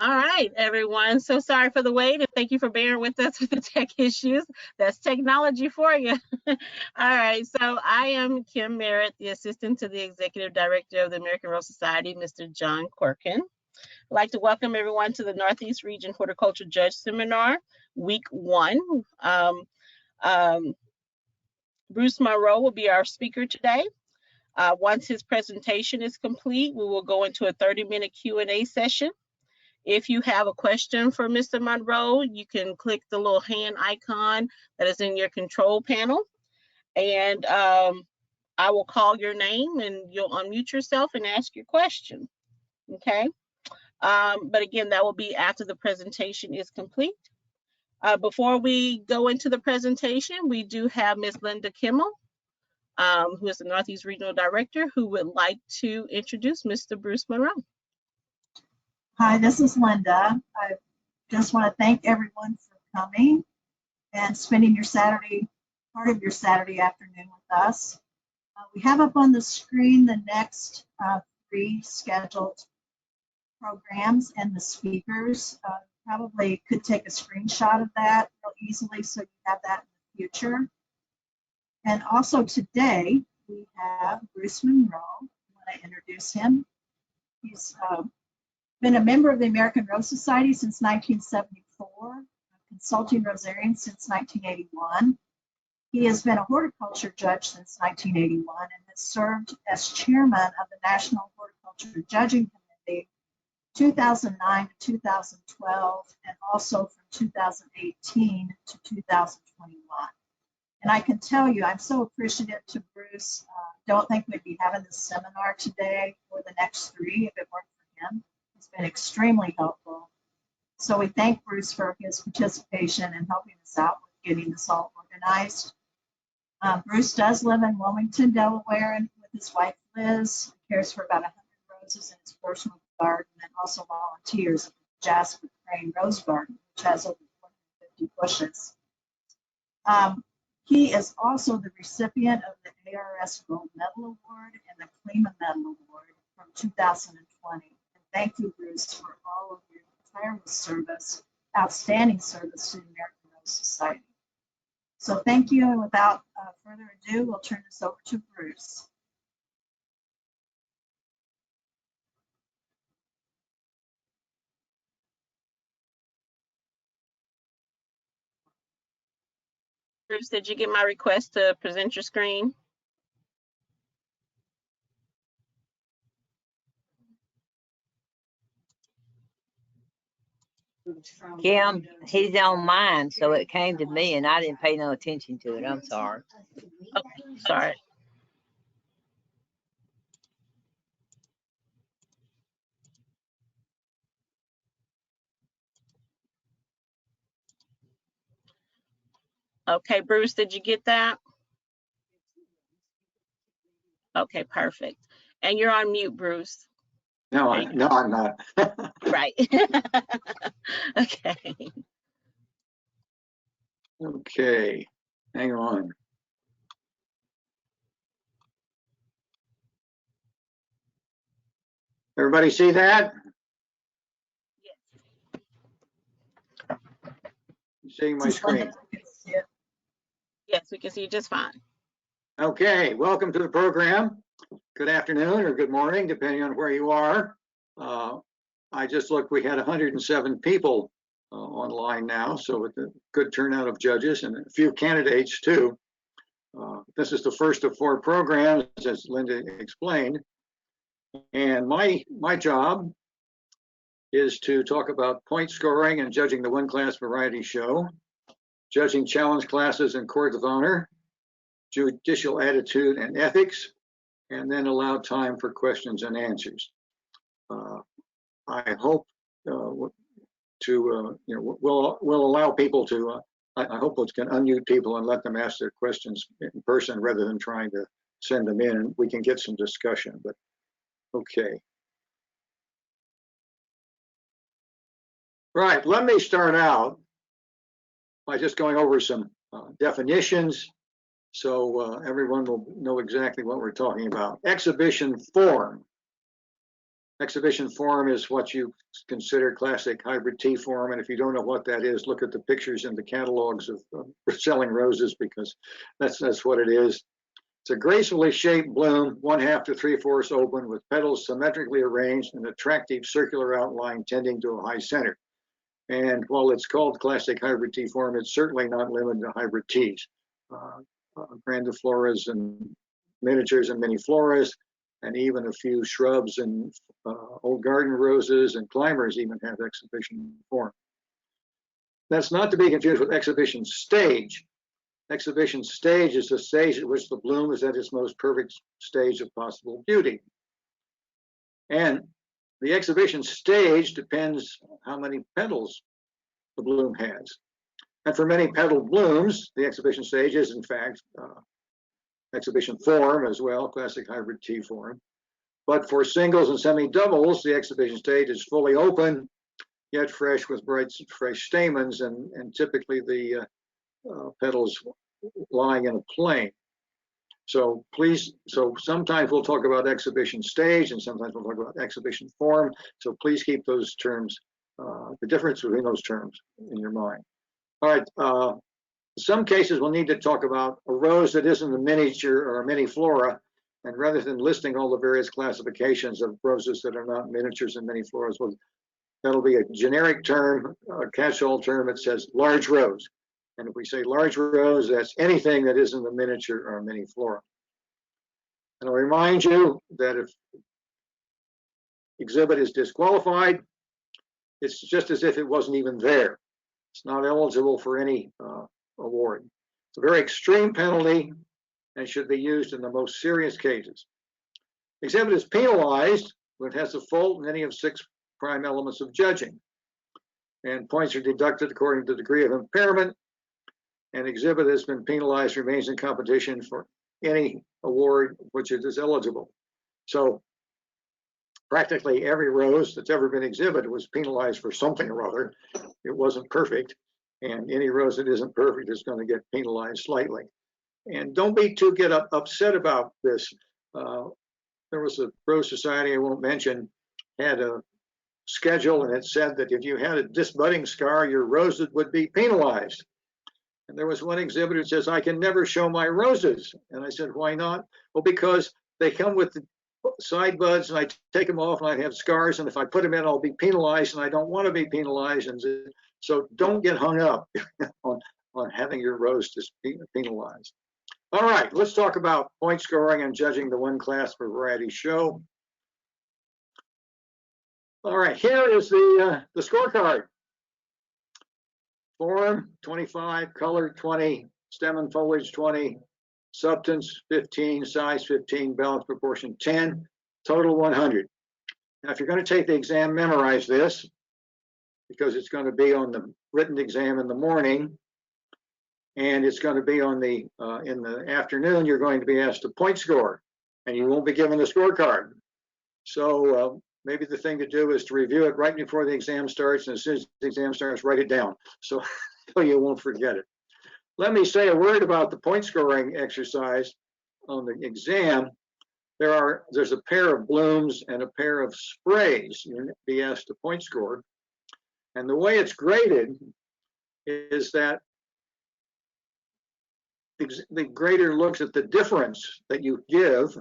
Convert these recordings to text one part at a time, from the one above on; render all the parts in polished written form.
All right, everyone. So sorry for the wait, and thank you for bearing with us with the tech issues. That's technology for you. All right, so I am Kim Merritt, the assistant to the executive director of the American Rose Society, Mr. John Corkin. I'd like to welcome everyone to the Northeast Region Horticulture Judge Seminar, week 1. Bruce Monroe will be our speaker today. Once his presentation is complete, we will go into a 30-minute Q&A session. If you have a question for Mr. Monroe, you can click the little hand icon that is in your control panel, and I will call your name and you'll unmute yourself and ask your question, okay? But again, that will be after the presentation is complete. Before we go into the presentation, we do have Ms. Linda Kimmel, who is the Northeast Regional Director, who would like to introduce Mr. Bruce Monroe. Hi, this is Linda. I just want to thank everyone for coming and spending your Saturday, part of your Saturday afternoon with us. We have up on the screen the next 3 scheduled programs and the speakers. Probably could take a screenshot of that real easily so you have that in the future. And also today we have Bruce Monroe. I want to introduce him. He's been a member of the American Rose Society since 1974, a consulting rosarian since 1981. He has been a horticulture judge since 1981 and has served as chairman of the National Horticulture Judging Committee 2009 to 2012 and also from 2018 to 2021. And I can tell you, I'm so appreciative to Bruce. Don't think we'd be having this seminar today or the next 3 if it weren't for him. It's been extremely helpful. So we thank Bruce for his participation and helping us out with getting this all organized. Bruce does live in Wilmington, Delaware, and with his wife Liz, cares for about 100 roses in his personal garden and also volunteers at the Jasper Crane Rose Garden, which has over 450 bushes. He is also the recipient of the ARS Gold Medal Award and the Klima Medal Award from 2020. Thank you, Bruce, for all of your tireless service, outstanding service to the American Rose Society. So thank you, and without further ado, we'll turn this over to Bruce. Bruce, did you get my request to present your screen? Kim, he's on mine, so it came to me and I didn't pay no attention to it. I'm sorry. Okay, sorry. Okay, Bruce, did you get that? Okay, perfect. And you're on mute, Bruce. No, I'm not. Right. Okay. Okay, hang on. Everybody see that? Yes. You seeing my screen? Yes, we can see you just fine. Okay, welcome to the program. Good afternoon or good morning, depending on where you are. I just looked, we had 107 people online now, so with a good turnout of judges and a few candidates too. This is the first of 4 programs, as Linda explained. And my job is to talk about point scoring and judging the one-class variety show, judging challenge classes and courts of honor, judicial attitude and ethics, and then allow time for questions and answers. I hope we'll allow people to. I hope we can unmute people and let them ask their questions in person rather than trying to send them in, and we can get some discussion. But okay. Right. Let me start out by just going over some definitions, so everyone will know exactly what we're talking about. Exhibition form. Exhibition form is what you consider classic hybrid tea form. And if you don't know what that is, look at the pictures in the catalogs of selling roses, because that's what it is. It's a gracefully shaped bloom, 1/2 to 3/4 open, with petals symmetrically arranged and attractive circular outline tending to a high center. And while it's called classic hybrid tea form, it's certainly not limited to hybrid teas. Grandifloras and miniatures and mini floras, and even a few shrubs and old garden roses and climbers even have exhibition form. That's not to be confused with exhibition stage. Exhibition stage is the stage at which the bloom is at its most perfect stage of possible beauty. And the exhibition stage depends how many petals the bloom has. And for many petaled blooms, the exhibition stage is in fact exhibition form as well, classic hybrid tea form. But for singles and semi-doubles, the exhibition stage is fully open, yet fresh with bright, fresh stamens, and typically the petals lying in a plane. So sometimes we'll talk about exhibition stage and sometimes we'll talk about exhibition form. So please keep those terms, the difference between those terms in your mind. All right, in some cases we'll need to talk about a rose that isn't a miniature or a mini flora. And rather than listing all the various classifications of roses that are not miniatures and mini floras, well, that'll be a generic term, a catch-all term that says large rose. And if we say large rose, that's anything that isn't a miniature or a mini flora. And I'll remind you that if exhibit is disqualified, it's just as if it wasn't even there. It's not eligible for any award. It's a very extreme penalty and should be used in the most serious cases. Exhibit is penalized when it has a fault in any of 6 prime elements of judging. And points are deducted according to the degree of impairment. And exhibit has been penalized remains in competition for any award which it is eligible. So practically every rose that's ever been exhibited was penalized for something or other. It wasn't perfect, and any rose that isn't perfect is going to get penalized slightly. And don't be too upset about this. There was a Rose Society I won't mention had a schedule, and it said that if you had a disbudding scar, your roses would be penalized. And there was one exhibitor who says, I can never show my roses. And I said, why not? Well, because they come with the side buds and I take them off and I have scars. And if I put them in, I'll be penalized, and I don't want to be penalized. And so don't get hung up on having your rose penalized. All right, let's talk about point scoring and judging the one class for variety show. All right, here is the scorecard. Form 25, color 20, stem and foliage 20, substance 15, size 15, balance proportion 10, total 100. Now, if you're going to take the exam, memorize this, because it's going to be on the written exam in the morning, and it's going to be on the in the afternoon. You're going to be asked a point score, and you won't be given a scorecard. So maybe the thing to do is to review it right before the exam starts, and as soon as the exam starts, write it down so you won't forget it. Let me say a word about the point scoring exercise on the exam. There's a pair of blooms and a pair of sprays. You'll be asked a point score, and the way it's graded is that the grader looks at the difference that you give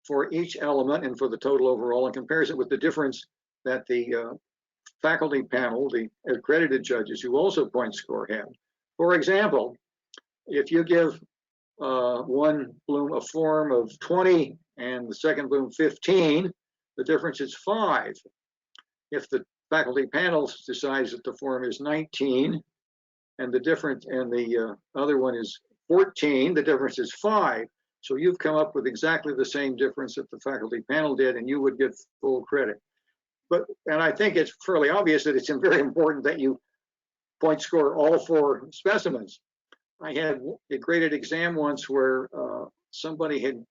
for each element and for the total overall, and compares it with the difference that the faculty panel, the accredited judges who also point score, have. For example, if you give one bloom a form of 20 and the second bloom 15, the difference is 5. If the faculty panel decides that the form is 19 and the difference, and the other one is 14, the difference is 5. So you've come up with exactly the same difference that the faculty panel did, and you would get full credit. And I think it's fairly obvious that it's very important that you point score all 4 specimens. I had a graded exam once where somebody had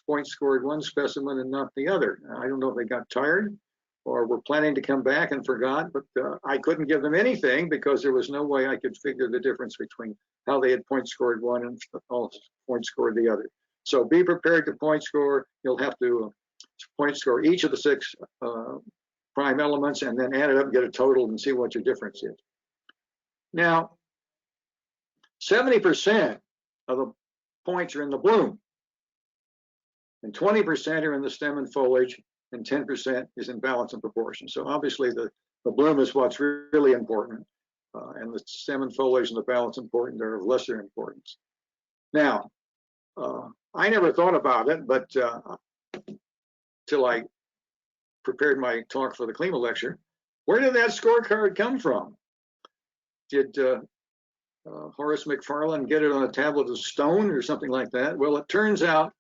point scored one specimen and not the other. I don't know if they got tired or were planning to come back and forgot, but I couldn't give them anything because there was no way I could figure the difference between how they had point scored one and point scored the other. So be prepared to point score. You'll have to point score each of the 6 prime elements and then add it up and get a total and see what your difference is. Now, 70% of the points are in the bloom, and 20% are in the stem and foliage, and 10% is in balance and proportion. So obviously the bloom is what's really important, and the stem and foliage and the balance important are of lesser importance. Now, I never thought about it, but till I prepared my talk for the Klima lecture, where did that scorecard come from? Did Horace McFarlane get it on a tablet of stone or something like that? Well, it turns out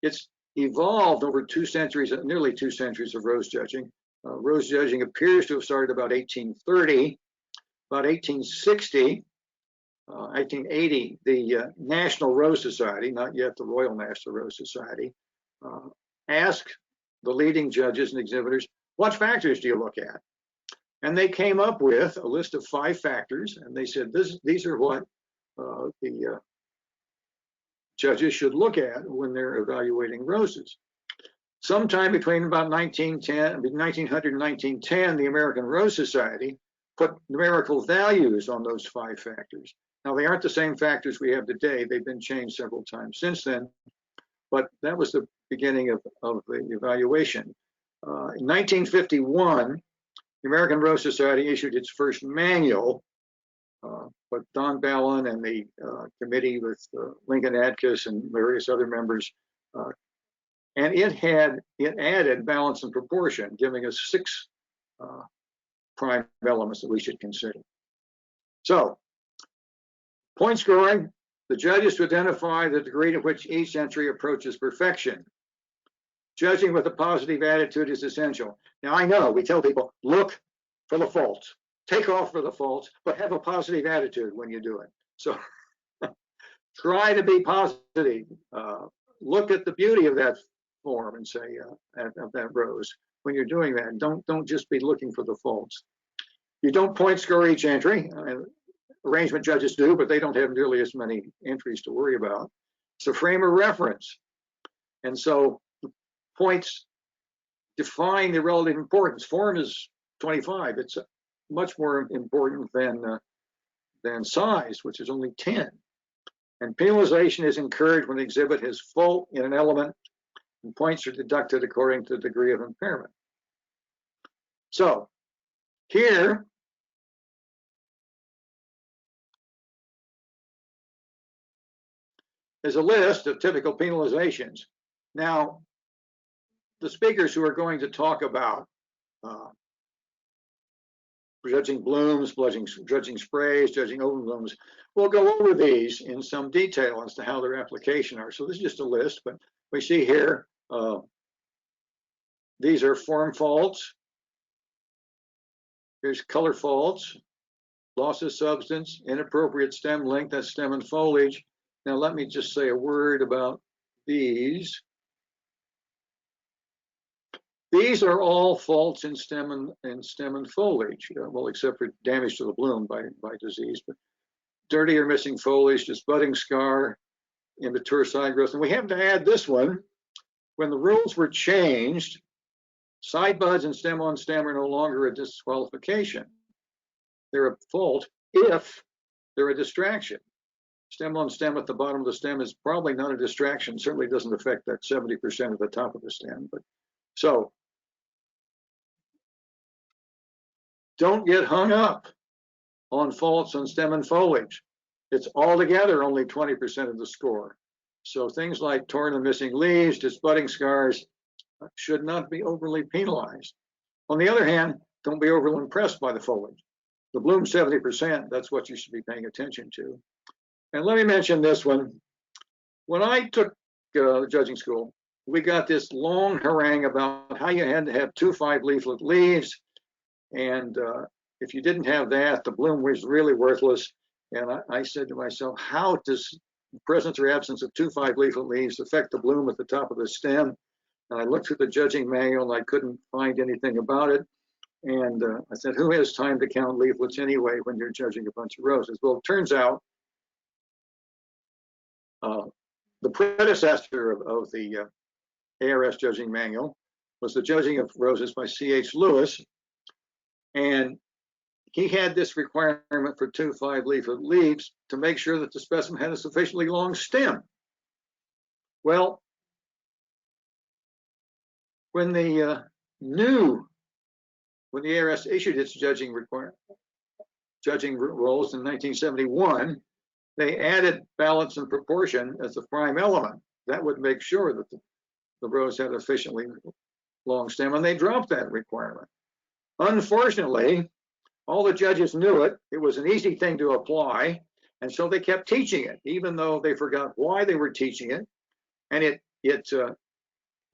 it's evolved over 2 centuries, nearly 2 centuries of rose judging. Rose judging appears to have started about 1830. About 1860, 1880, the National Rose Society, not yet the Royal National Rose Society, asked the leading judges and exhibitors, what factors do you look at? And they came up with a list of 5 factors, and they said these are what the judges should look at when they're evaluating roses. Sometime between about 1900 and 1910, the American Rose Society put numerical values on those 5 factors. Now, they aren't the same factors we have today. They've been changed several times since then, but that was the beginning of the evaluation. In 1951, the American Rose Society issued its first manual, but Don Ballin and the committee with Lincoln Adkis and various other members, and it added balance and proportion, giving us 6 prime elements that we should consider. So, point scoring, the judges to identify the degree to which each entry approaches perfection. Judging with a positive attitude is essential. Now, I know we tell people, look for the faults, take off for the faults, but have a positive attitude when you do it. So try to be positive. Look at the beauty of that form and say, of that rose. When you're doing that, don't just be looking for the faults. You don't point score each entry. Arrangement judges do, but they don't have nearly as many entries to worry about. It's a frame of reference. And so points define the relative importance. Form is 25. It's much more important than size, which is only 10. And penalization is encouraged when the exhibit has fault in an element, and points are deducted according to the degree of impairment. So here, is a list of typical penalizations. Now, the speakers who are going to talk about judging blooms, judging sprays, judging open blooms, we'll go over these in some detail as to how their application are. So this is just a list, but we see here, these are form faults. Here's color faults, loss of substance, inappropriate stem length, that's stem and foliage. Now let me just say a word about these. These are all faults in stem and foliage, well, except for damage to the bloom by disease. But dirty or missing foliage, just budding scar, immature side growth. And we have to add this one. When the rules were changed, side buds and stem on stem are no longer a disqualification. They're a fault if they're a distraction. Stem on stem at the bottom of the stem is probably not a distraction. Certainly doesn't affect that 70% at the top of the stem. But so don't get hung up on faults on stem and foliage. It's altogether only 20% of the score. So things like torn and missing leaves, just budding scars, should not be overly penalized. On the other hand, don't be overly impressed by the foliage. The bloom 70%, that's what you should be paying attention to. And let me mention this one. When I took judging school, we got this long harangue about how you had to have 2 5-leaflet leaves. And if you didn't have that, the bloom was really worthless. And I said to myself, how does the presence or absence of 2 5-leaflet leaves affect the bloom at the top of the stem? And I looked through the judging manual and I couldn't find anything about it. And I said, who has time to count leaflets anyway when you're judging a bunch of roses? Well, it turns out the predecessor of the ARS judging manual was the judging of roses by C.H. Lewis. And he had this requirement for 2 5-leaflet leaves to make sure that the specimen had a sufficiently long stem. Well, when the ARS issued its judging rules in 1971, they added balance and proportion as a prime element. That would make sure that the rose had a sufficiently long stem, and they dropped that requirement. Unfortunately, all the judges knew it. It was an easy thing to apply, and so they kept teaching it, even though they forgot why they were teaching it. And it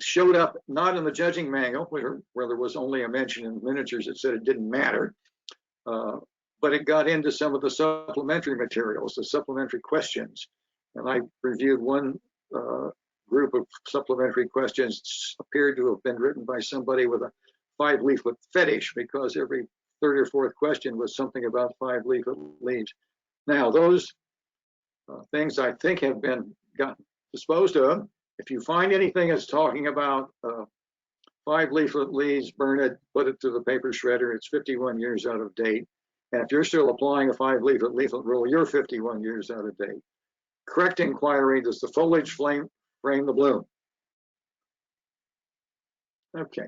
showed up not in the judging manual, where there was only a mention in miniatures that said it didn't matter, but it got into some of the supplementary materials, the supplementary questions. And I reviewed one group of supplementary questions appeared to have been written by somebody with a 5-leaflet fetish, because every third or fourth question was something about 5-leaflet leaves. Now, those things I think have been gotten disposed of. If you find anything that's talking about 5-leaflet leaves, burn it, put it through the paper shredder. It's 51 years out of date. And if you're still applying a 5-leaflet rule, you're 51 years out of date. Correct inquiry: does the foliage frame the bloom? Okay.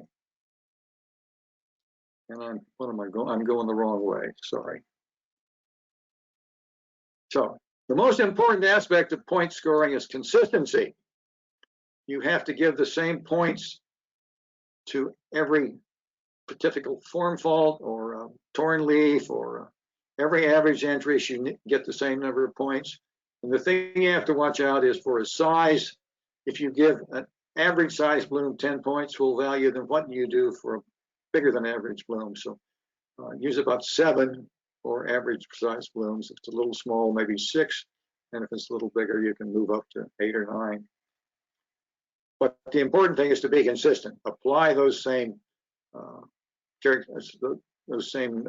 And what am I going? I'm going the wrong way. Sorry. So the most important aspect of point scoring is consistency. You have to give the same points to every typical form fault or torn leaf or every average entry. You get the same number of points. And the thing you have to watch out is for a size. If you give an average size bloom 10 points, we'll value than what you do for a bigger than average bloom. So use about 7 for average size blooms. If it's a little small, maybe 6. And if it's a little bigger, you can move up to 8 or 9. But the important thing is to be consistent. Apply those same characters, those same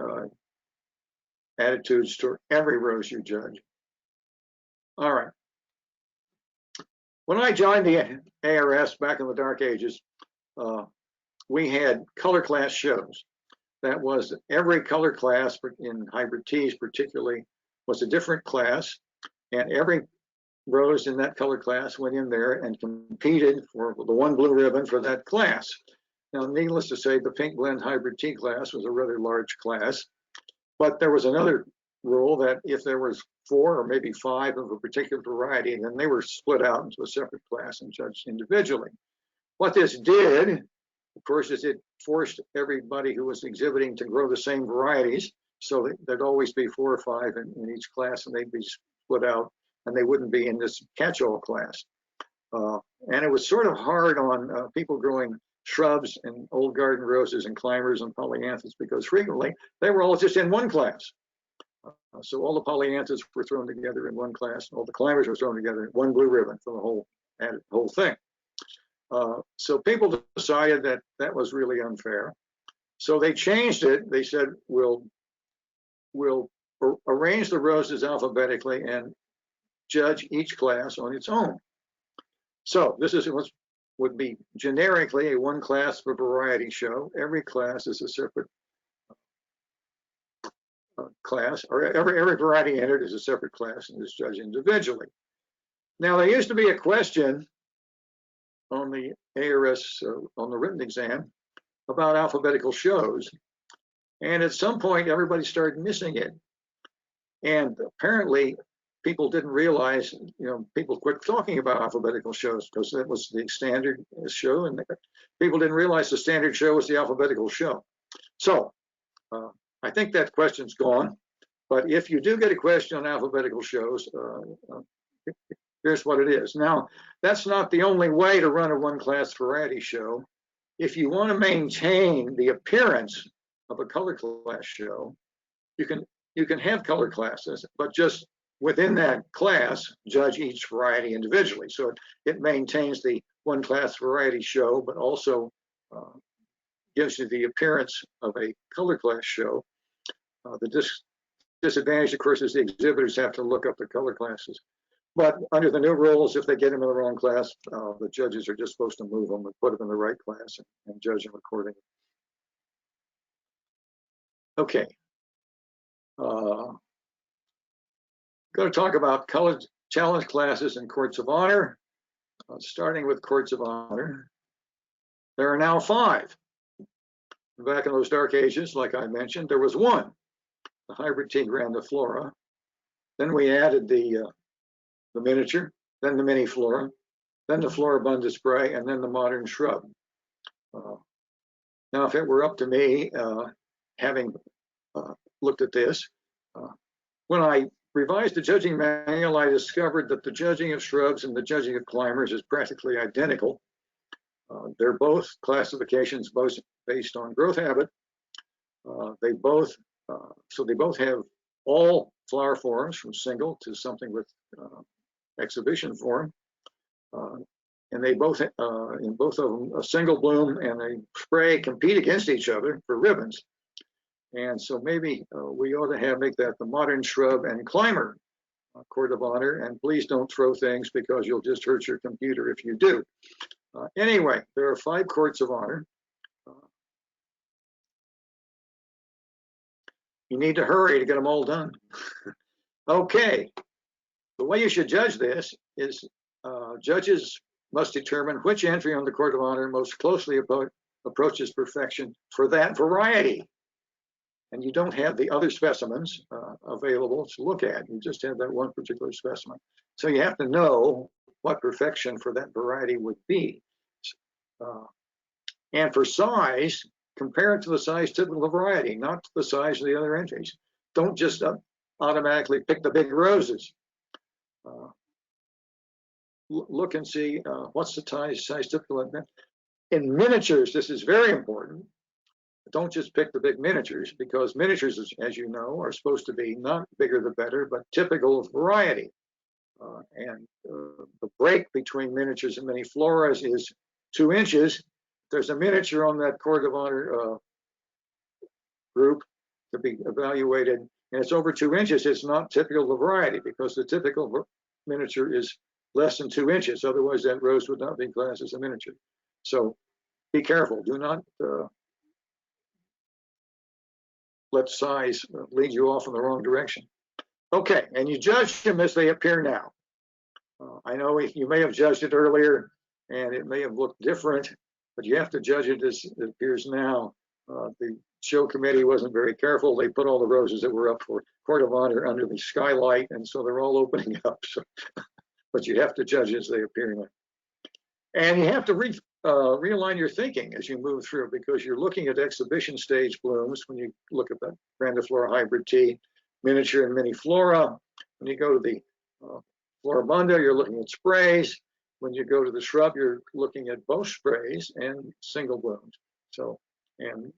attitudes to every rose you judge. All right. When I joined the ARS back in the dark ages, we had color class shows. That was every color class in hybrid teas particularly was a different class, and every rose in that color class went in there and competed for the one blue ribbon for that class. Now, needless to say, the pink blend hybrid tea class was a rather large class, but there was another rule that if there was 4 or maybe 5 of a particular variety, then they were split out into a separate class and judged individually. What this did, of course, is it forced everybody who was exhibiting to grow the same varieties, so that there'd always be 4 or 5 in each class, and they'd be split out, and they wouldn't be in this catch-all class. And it was sort of hard on people growing shrubs and old garden roses and climbers and polyanthus, because frequently they were all just in one class. So all the polyanthus were thrown together in one class, all the climbers were thrown together in one blue ribbon for the whole thing. So people decided that that was really unfair. So they changed it. They said, we'll arrange the roses alphabetically and judge each class on its own. So this is what would be generically a one class for variety show. Every class is a separate class, or every variety entered is a separate class and is judged individually. Now, there used to be a question on the ARS, on the written exam, about alphabetical shows. And at some point, everybody started missing it. And apparently, people didn't realize, people quit talking about alphabetical shows because that was the standard show. And people didn't realize the standard show was the alphabetical show. So I think that question's gone. But if you do get a question on alphabetical shows, here's what it is. Now, that's not the only way to run a one-class variety show. If you want to maintain the appearance of a color class show, you can have color classes, but just within that class, judge each variety individually. So it maintains the one-class variety show, but also gives you the appearance of a color class show. The disadvantage, of course, is the exhibitors have to look up the color classes. But under the new rules, if they get them in the wrong class, the judges are just supposed to move them and put them in the right class and judge them accordingly. Okay. Going to talk about college challenge classes and courts of honor. Starting with courts of honor, there are now 5. Back in those dark ages, like I mentioned, there was 1, the hybrid T grandiflora. Then we added the miniature, then the mini flora, then the floribunda spray, and then the modern shrub. Now, if it were up to me, having looked at this, when I revised the judging manual, I discovered that the judging of shrubs and the judging of climbers is practically identical. They're both classifications based on growth habit. They both have all flower forms from single to something with exhibition form. And they both, in both of them, a single bloom and a spray compete against each other for ribbons. And so maybe we ought to make that the modern shrub and climber court of honor. And please don't throw things because you'll just hurt your computer if you do. Anyway, there are 5 courts of honor. You need to hurry to get them all done. Okay, the way you should judge this is judges must determine which entry on the court of honor most closely approaches perfection for that variety. And you don't have the other specimens available to look at. You just have that one particular specimen. So you have to know what perfection for that variety would be. And for size, compare it to the size typical of the variety, not to the size of the other entries. Don't just automatically pick the big roses. Look and see what's the size typical of that. In miniatures, this is very important. Don't just pick the big miniatures, because miniatures, as you know, are supposed to be not bigger the better, but typical of variety. And the break between miniatures and mini floras is 2 inches. There's a miniature on that court of honor group to be evaluated, and it's over 2 inches. It's not typical of variety, because the typical miniature is less than 2 inches. Otherwise, that rose would not be classed as a miniature. So be careful. Do not let size lead you off in the wrong direction. Okay, and you judge them as they appear now. I know you may have judged it earlier and it may have looked different, but you have to judge it as it appears now. The show committee wasn't very careful. They put all the roses that were up for court of honor under the skylight, and so they're all opening up. So, but you have to judge as they appear now. And you have to realign your thinking as you move through, because you're looking at exhibition stage blooms when you look at the grandiflora hybrid T, miniature and mini flora. When you go to the floribunda, you're looking at sprays. When you go to the shrub, you're looking at both sprays and single blooms. So, and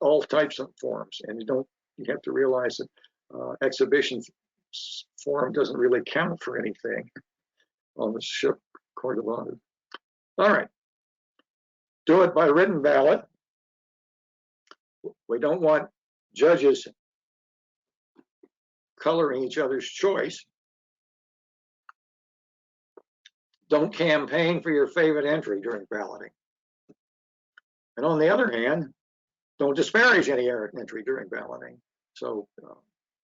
all types of forms. And you have to realize that exhibition form doesn't really count for anything on the ship court of honor. All right. Do it by written ballot. We don't want judges coloring each other's choice. Don't campaign for your favorite entry during balloting. And on the other hand, don't disparage any entry during balloting. So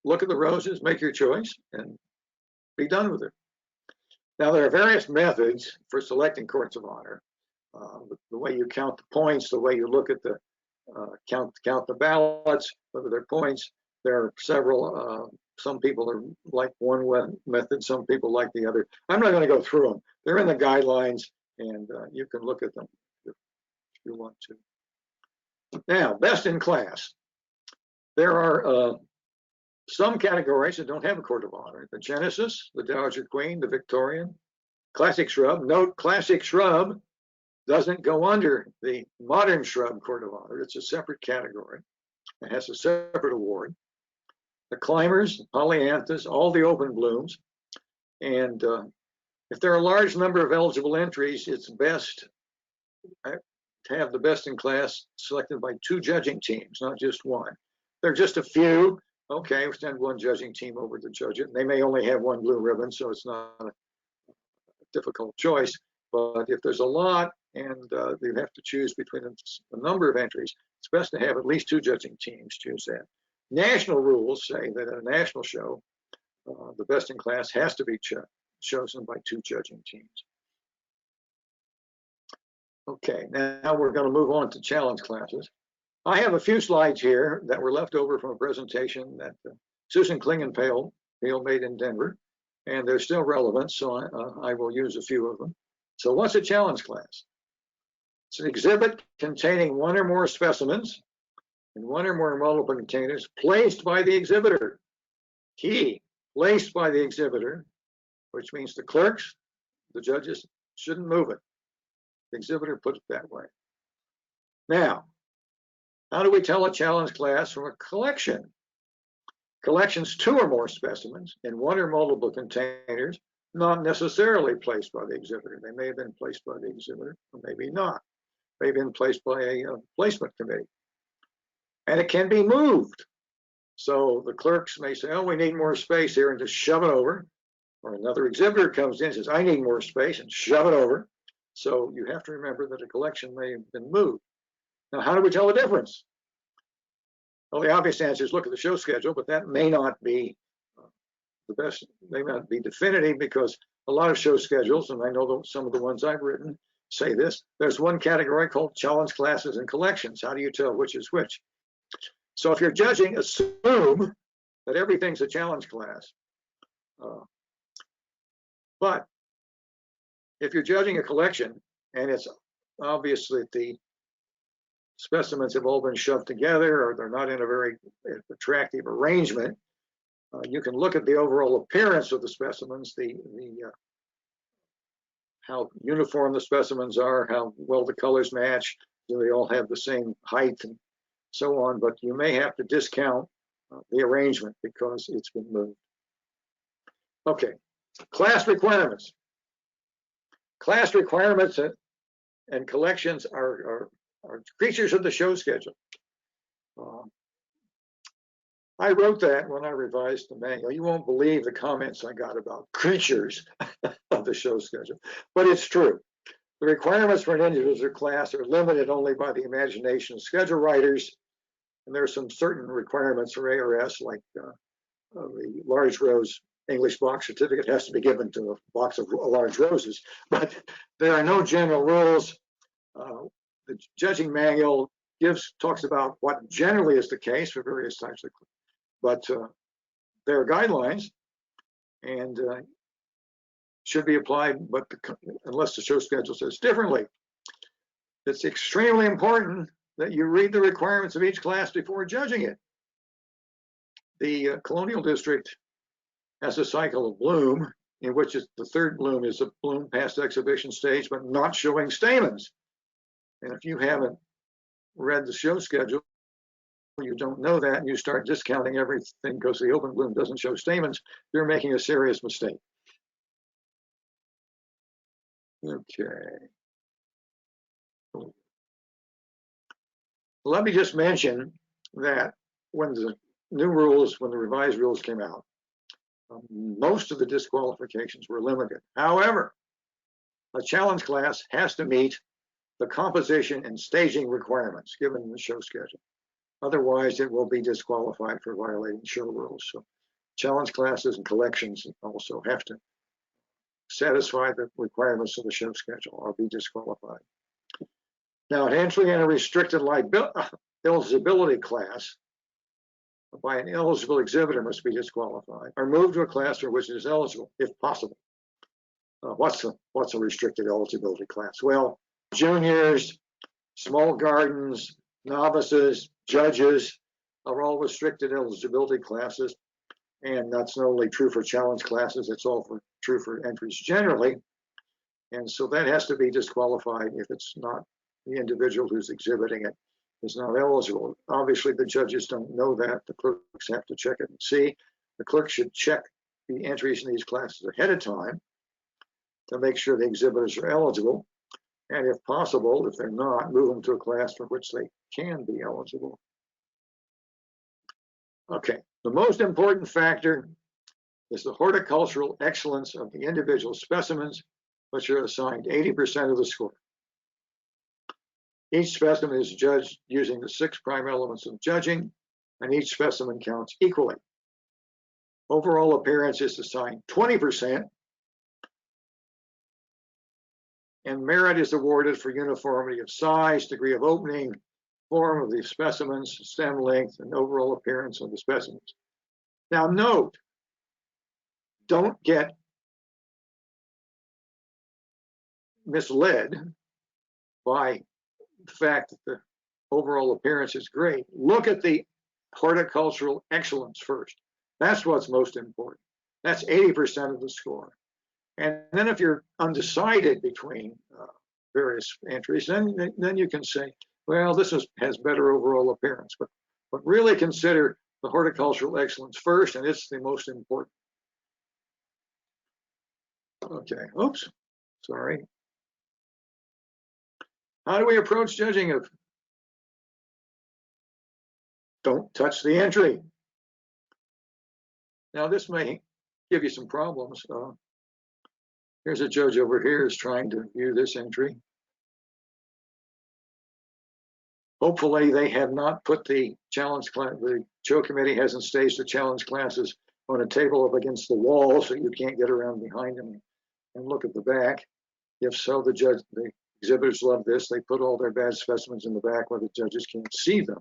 look at the roses, make your choice, and be done with it. Now, there are various methods for selecting courts of honor. The way you count the points, the way you look at the count the ballots, look at their points. There are several. Some people are like one method, some people like the other. I'm not going to go through them. They're in the guidelines, and you can look at them if you want to. Now, best in class. There are some categories that don't have a court of honor. The Genesis, the Dowager Queen, the Victorian, classic shrub. Note, classic shrub doesn't go under the modern shrub court of honor. It's a separate category. It has a separate award. The climbers, polyanthus, all the open blooms. And if there are a large number of eligible entries, it's best to have the best in class selected by 2 judging teams, not just one. There are just a few Okay, we send one judging team over to judge it. They may only have one blue ribbon, so it's not a difficult choice. But if there's a lot and you have to choose between a number of entries, it's best to have at least 2 judging teams choose that. National rules say that at a national show, the best in class has to be chosen by 2 judging teams. Okay, now we're going to move on to challenge classes. I have a few slides here that were left over from a presentation that Susan Klingenpale made in Denver, and they're still relevant, so I will use a few of them. So what's a challenge class? It's an exhibit containing 1 or more specimens in 1 or more multiple containers placed by the exhibitor. Key, placed by the exhibitor, which means the clerks, the judges shouldn't move it. The exhibitor put it that way. Now, how do we tell a challenge class from a collection? Collections 2 or more specimens in 1 or multiple containers, not necessarily placed by the exhibitor. They may have been placed by the exhibitor, or maybe not. They've been placed by a placement committee. And it can be moved. So the clerks may say, oh, we need more space here, and just shove it over. Or another exhibitor comes in and says, I need more space, and shove it over. So you have to remember that a collection may have been moved. Now, how do we tell the difference? Well, the obvious answer is look at the show schedule, but that may not be the best, may not be definitive, because a lot of show schedules, and I know some of the ones I've written say this, there's one category called challenge classes and collections. How do you tell which is which? So if you're judging, assume that everything's a challenge class. But if you're judging a collection and it's obvious that the specimens have all been shoved together or they're not in a very attractive arrangement, you can look at the overall appearance of the specimens, how uniform the specimens are, how well the colors match, do they all have the same height and so on, but you may have to discount the arrangement because it's been moved. Okay, class requirements. Class requirements and collections are creatures of the show schedule. I wrote that when I revised the manual. You won't believe the comments I got about creatures of the show schedule, but it's true. The requirements for an individual class are limited only by the imagination of schedule writers, and there are some certain requirements for ARS, like the large rose English box certificate has to be given to a box of large roses, but there are no general rules. The judging manual talks about what generally is the case for various types of, but there are guidelines and should be applied, but unless the show schedule says differently. It's extremely important that you read the requirements of each class before judging it. The Colonial District has a cycle of bloom, in which the 3rd bloom is a bloom past exhibition stage, but not showing stamens. And if you haven't read the show schedule, you don't know that, and you start discounting everything because the open bloom doesn't show stamens, you're making a serious mistake. Okay. Let me just mention that when the revised rules came out, most of the disqualifications were limited. However, a challenge class has to meet the composition and staging requirements given in the show schedule. Otherwise, it will be disqualified for violating show rules. So challenge classes and collections also have to satisfy the requirements of the show schedule or be disqualified. Now, an entry in a restricted eligibility class by an eligible exhibitor must be disqualified or moved to a class for which it is eligible, if possible. What's a restricted eligibility class? Well, juniors, small gardens, novices, judges are all restricted eligibility classes, and that's not only true for challenge classes, it's all true for entries generally. And so that has to be disqualified if it's not the individual who's exhibiting it is not eligible. Obviously, the judges don't know that. The clerks have to check it and see. The clerk should check the entries in these classes ahead of time to make sure the exhibitors are eligible. And if possible, if they're not, move them to a class for which they can be eligible. Okay, the most important factor is the horticultural excellence of the individual specimens, which are assigned 80% of the score. Each specimen is judged using the 6 prime elements of judging, and each specimen counts equally. Overall appearance is assigned 20%, and merit is awarded for uniformity of size, degree of opening, form of the specimens, stem length, and overall appearance of the specimens. Now note, don't get misled by the fact that the overall appearance is great. Look at the horticultural excellence first. That's what's most important. That's 80% of the score. And then if you're undecided between various entries, then you can say, well, this has better overall appearance. But really consider the horticultural excellence first, and it's the most important. Okay, oops, sorry. How do we approach judging of? Don't touch the entry. Now this may give you some problems. Here's a judge over here is trying to view this entry. Hopefully they have not put the challenge class, the show committee hasn't staged the challenge classes on a table up against the wall so you can't get around behind them and look at the back. If so, the exhibitors love this. They put all their bad specimens in the back where the judges can't see them.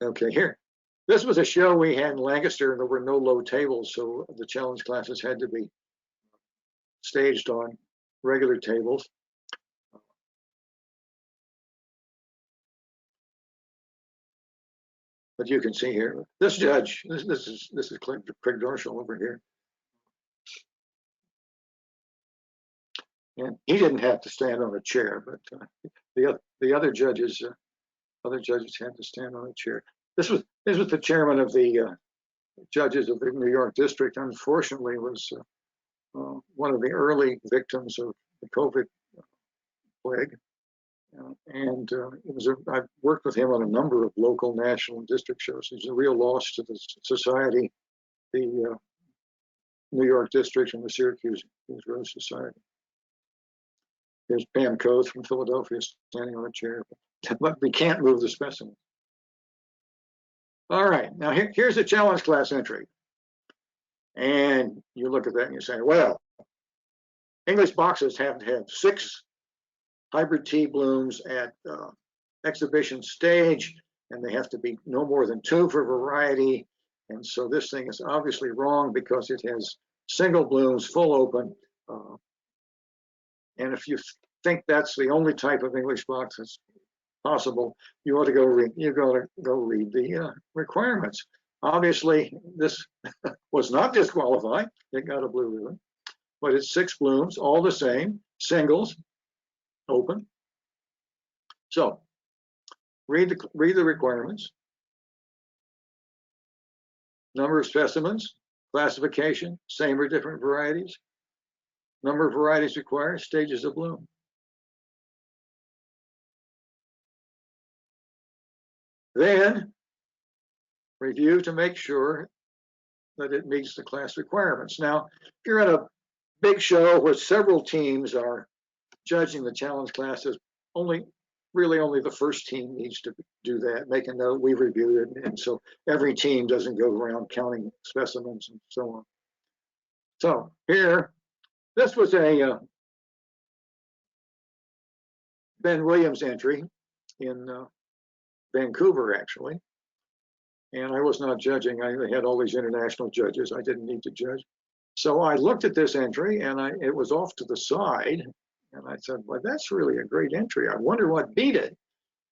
Okay, here. This was a show we had in Lancaster, and there were no low tables, so the challenge classes had to be staged on regular tables. But you can see here, this judge, this is Craig Dorschel over here. And he didn't have to stand on a chair, but the other judges had to stand on a chair. This was the chairman of the judges of the New York district. Unfortunately, was one of the early victims of the COVID plague. I've worked with him on a number of local, national, and district shows. He's a real loss to the society, the New York district and the Syracuse Rose Society. Here's Pam Coates from Philadelphia standing on a chair, but we can't move the specimen. All right, now here's a challenge class entry. And you look at that and you say, well, English boxes have to have 6 hybrid tea blooms at exhibition stage, and they have to be no more than 2 for variety. And so this thing is obviously wrong because it has single blooms, full open. And if you think that's the only type of English box that's possible, you ought to go read. You got to go read the requirements. Obviously, this was not disqualified. It got a blue ribbon, but it's 6 blooms, all the same, singles, open. So, read the requirements. Number of specimens, classification, same or different varieties. Number of varieties required, stages of bloom. Then review to make sure that it meets the class requirements. Now, if you're at a big show where several teams are judging the challenge classes, really only the first team needs to do that, make a note, we reviewed it, and so every team doesn't go around counting specimens and so on. So here, this was a Ben Williams entry in Vancouver, actually. And I was not judging. I had all these international judges. I didn't need to judge. So I looked at this entry, and it was off to the side. And I said, well, that's really a great entry. I wonder what beat it.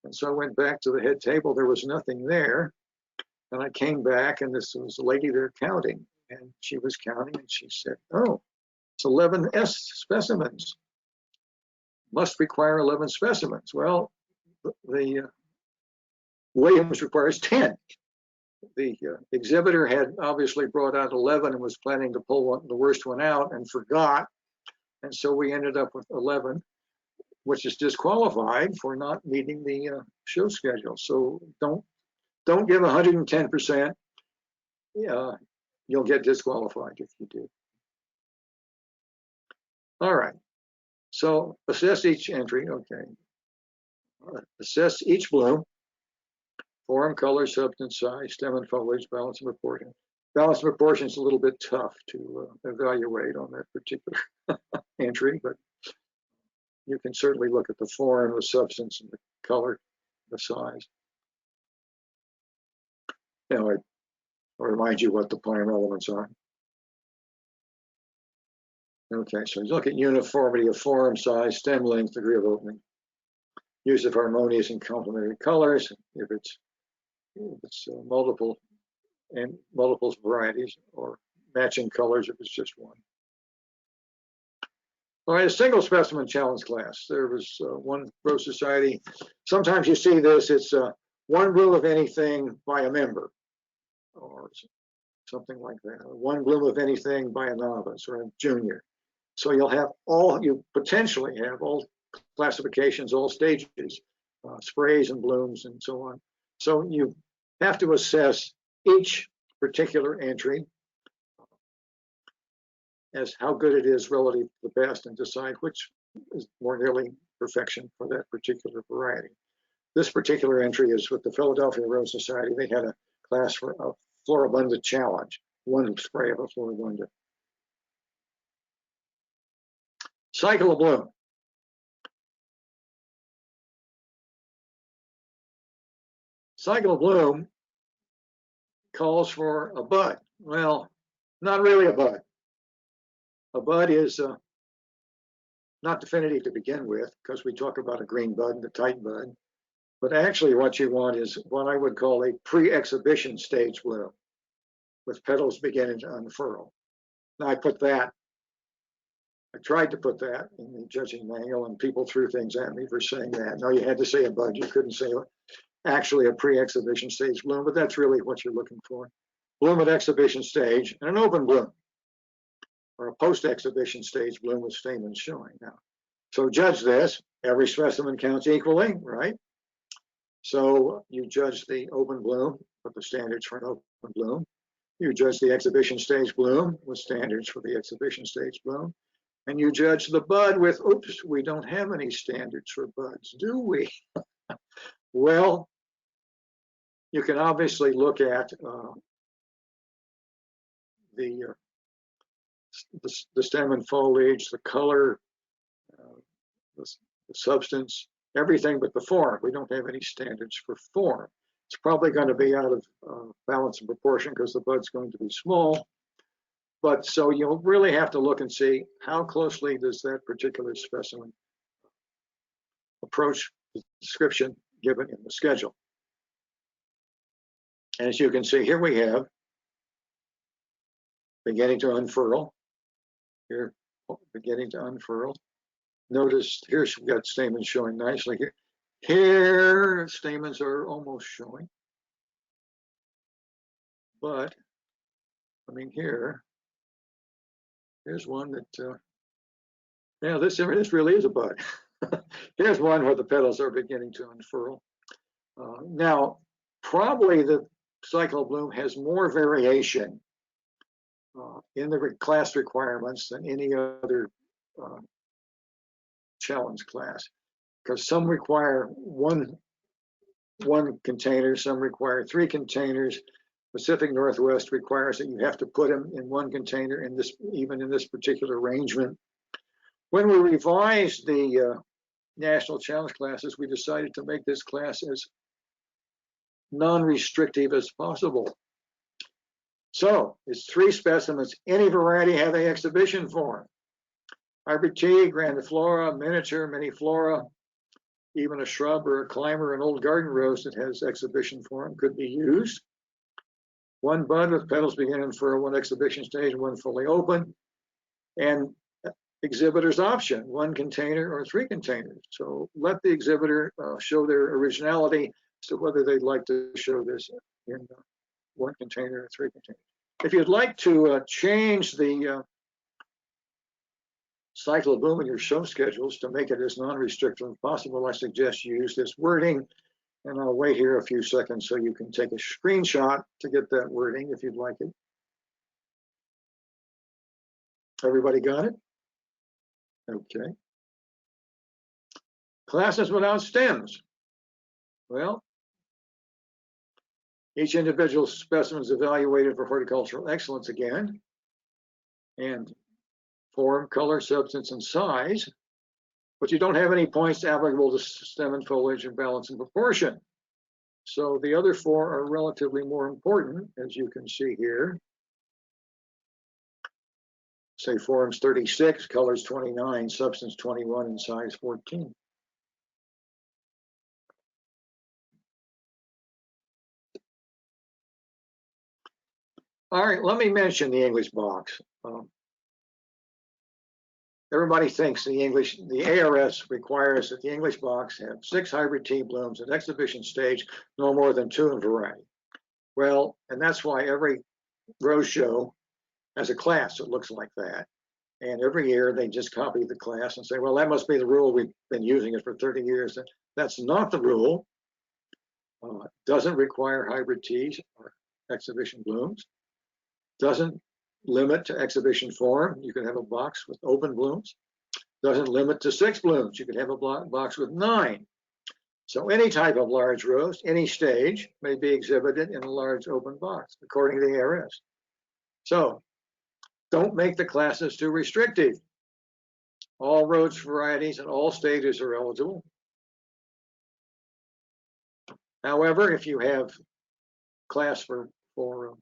And so I went back to the head table. There was nothing there. And I came back, and this was a lady there counting. And she was counting, and she said, oh, it's 11 S specimens. Must require 11 specimens. Well, the Williams requires 10. The exhibitor had obviously brought out 11 and was planning to pull the worst one out and forgot. And so we ended up with 11. which is disqualified for not meeting the show schedule. So don't give 110%. You'll get disqualified if you do. All right. So assess each entry. Okay. Assess each bloom. Form, color, substance, size, stem and foliage, balance and proportion. Balance and proportion is a little bit tough to evaluate on that particular entry, but you can certainly look at the form, the substance, and the color, the size. Now, I'll remind you what the prime elements are. Okay, so you look at uniformity of form, size, stem length, degree of opening, use of harmonious and complementary colors, if it's multiple and multiple varieties, or matching colors if it's just one. All right, a single specimen challenge class. There was one Rose Society. Sometimes you see this, it's one bloom of anything by a member, or something like that. One bloom of anything by a novice or a junior. So you potentially have all classifications, all stages, sprays and blooms and so on. So you have to assess each particular entry as how good it is relative to the best and decide which is more nearly perfection for that particular variety. This particular entry is with the Philadelphia Rose Society. They had a class for a Floribunda challenge, one spray of a Floribunda. Cycle of bloom. Cycle of bloom calls for a bud. Well, not really a bud. A bud is not definitive to begin with, because we talk about a green bud and a tight bud. But actually what you want is what I would call a pre-exhibition stage bloom, with petals beginning to unfurl. Now I tried to put that in the judging manual, and people threw things at me for saying that. No, you had to say a bud. You couldn't say actually a pre-exhibition stage bloom, but that's really what you're looking for. Bloom at exhibition stage and an open bloom, or a post-exhibition stage bloom with stamens showing. Now, so judge this. Every specimen counts equally, right? So you judge the open bloom with the standards for an open bloom. You judge the exhibition stage bloom with standards for the exhibition stage bloom. And you judge the bud with, oops, we don't have any standards for buds, do we? Well, you can obviously look at the stem and foliage, the color, the substance, everything but the form. We don't have any standards for form. It's probably going to be out of balance and proportion because the bud's going to be small. But so you'll really have to look and see how closely does that particular specimen approach the description given in the schedule. As you can see, here we have beginning to unfurl. Here, beginning to unfurl. Notice here we've got stamens showing nicely here. Here, stamens are almost showing. But, I mean, here's one that, yeah, this really is a bud. Here's one where the petals are beginning to unfurl. Now, probably the cycle of bloom has more variation in the class requirements than any other challenge class, because some require one container, some require 3 containers. Pacific Northwest requires that you have to put them in 1 container even in this particular arrangement. When we revised the national challenge classes, we decided to make this class as non-restrictive as possible. So it's 3 specimens, any variety having exhibition form. Hybrid tea, grandiflora, miniature, miniflora, even a shrub or a climber, an old garden rose that has exhibition form could be used. 1 bud with petals beginning for 1 exhibition stage, 1 fully open, and exhibitor's option, 1 container or 3 containers. So let the exhibitor show their originality as to whether they'd like to show this in 1 container or 3 containers. If you'd like to change the cycle of bloom in your show schedules to make it as non-restrictive as possible, I suggest you use this wording. And I'll wait here a few seconds so you can take a screenshot to get that wording if you'd like it. Everybody got it? Okay. Classes without stems. Well, each individual specimen is evaluated for horticultural excellence again, and form, color, substance, and size, but you don't have any points applicable to stem and foliage and balance and proportion. So the other four are relatively more important, as you can see here. Say forms 36, colors 29, substance 21, and size 14. All right, let me mention the English box. Everybody thinks the ARS requires that the English box have 6 hybrid tea blooms at exhibition stage, no more than 2 in variety. Well, and that's why every rose show has a class that looks like that. And every year they just copy the class and say, well, that must be the rule. We've been using it for 30 years. That's not the rule. Doesn't require hybrid teas or exhibition blooms. Doesn't limit to exhibition form. You can have a box with open blooms. Doesn't limit to 6 blooms. You can have a box with 9. So any type of large rose, any stage, may be exhibited in a large open box, according to the ARS. So don't make the classes too restrictive. All rose varieties and all stages are eligible. However, if you have class for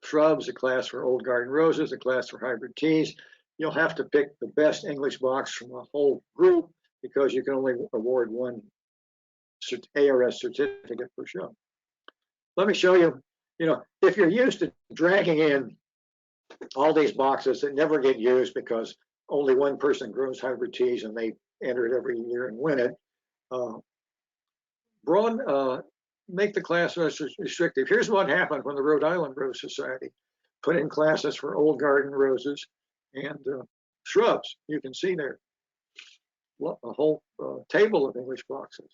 shrubs, a class for old garden roses, a class for hybrid teas, you'll have to pick the best English box from the whole group because you can only award one ARS certificate per show. Let me show you, if you're used to dragging in all these boxes that never get used because only one person grows hybrid teas and they enter it every year and win it, make the class restrictive. Here's what happened when the Rhode Island Rose Society put in classes for old garden roses and shrubs. You can see there a whole table of English boxes.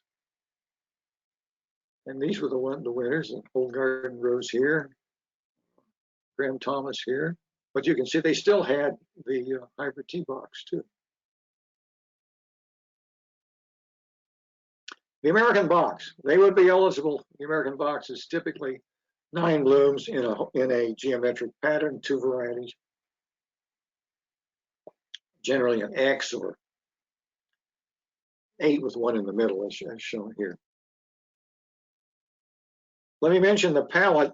And these were the winners, the old garden rose here, Graham Thomas here. But you can see they still had the hybrid tea box too. The American box, they would be eligible. The American box is typically 9 blooms in a geometric pattern, 2 varieties, generally an X or 8 with 1 in the middle, as shown here. Let me mention the palette.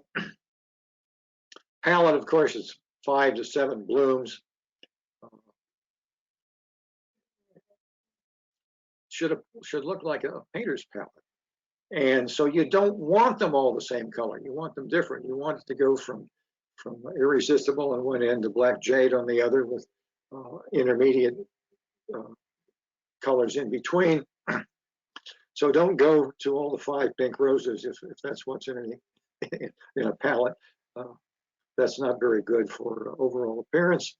Palette, of course, is 5 to 7 blooms. Should look like a painter's palette. And so you don't want them all the same color. You want them different. You want it to go from irresistible on one end to black jade on the other with intermediate colors in between. So don't go to all the 5 pink roses if that's what's in a palette. That's not very good for overall appearance.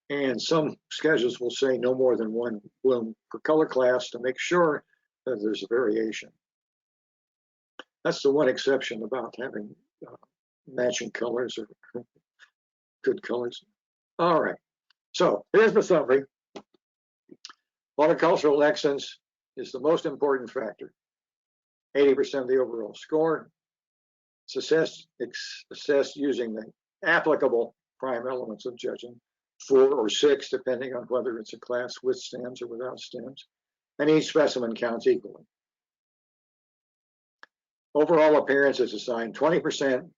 And some schedules will say no more than 1 bloom per color class to make sure that there's a variation. That's the one exception about having matching colors or good colors. All right, so here's the summary. Horticultural excellence is the most important factor. 80% of the overall score. It's assessed using the applicable prime elements of judging, 4 or 6, depending on whether it's a class with stems or without stems, and each specimen counts equally. Overall appearance is assigned 20%,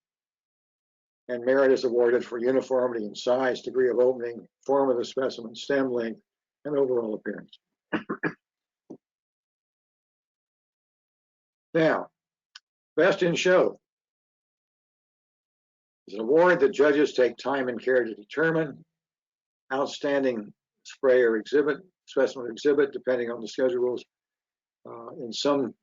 and merit is awarded for uniformity in size, degree of opening, form of the specimen, stem length, and overall appearance. Now, best in show is an award that judges take time and care to determine. Outstanding spray or specimen exhibit, depending on the schedules. In some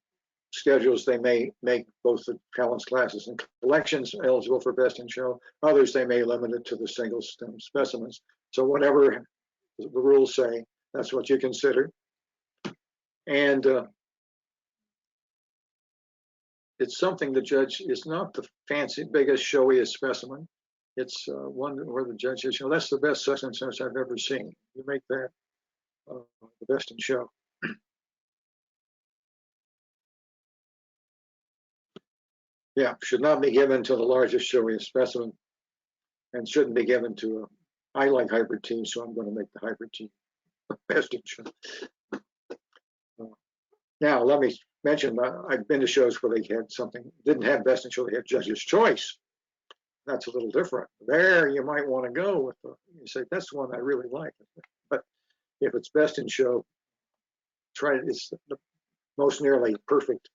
schedules, they may make both the talents classes and collections eligible for best in show. Others, they may limit it to the single stem specimens. So whatever the rules say, that's what you consider. And it's something the judge is not the fancy, biggest, showiest specimen. It's one where the judge says, that's the best such and such I've ever seen. You make that the best in show. Yeah, should not be given to the largest, showiest specimen, and shouldn't be given to I like hybrid teams, so I'm going to make the hybrid team best in show. Now, let me mention, I've been to shows where they had something, didn't have best in show, they had judge's choice. That's a little different. There, you might want to go with you say, that's the one I really like. But if it's best in show, try it. It's the most nearly perfect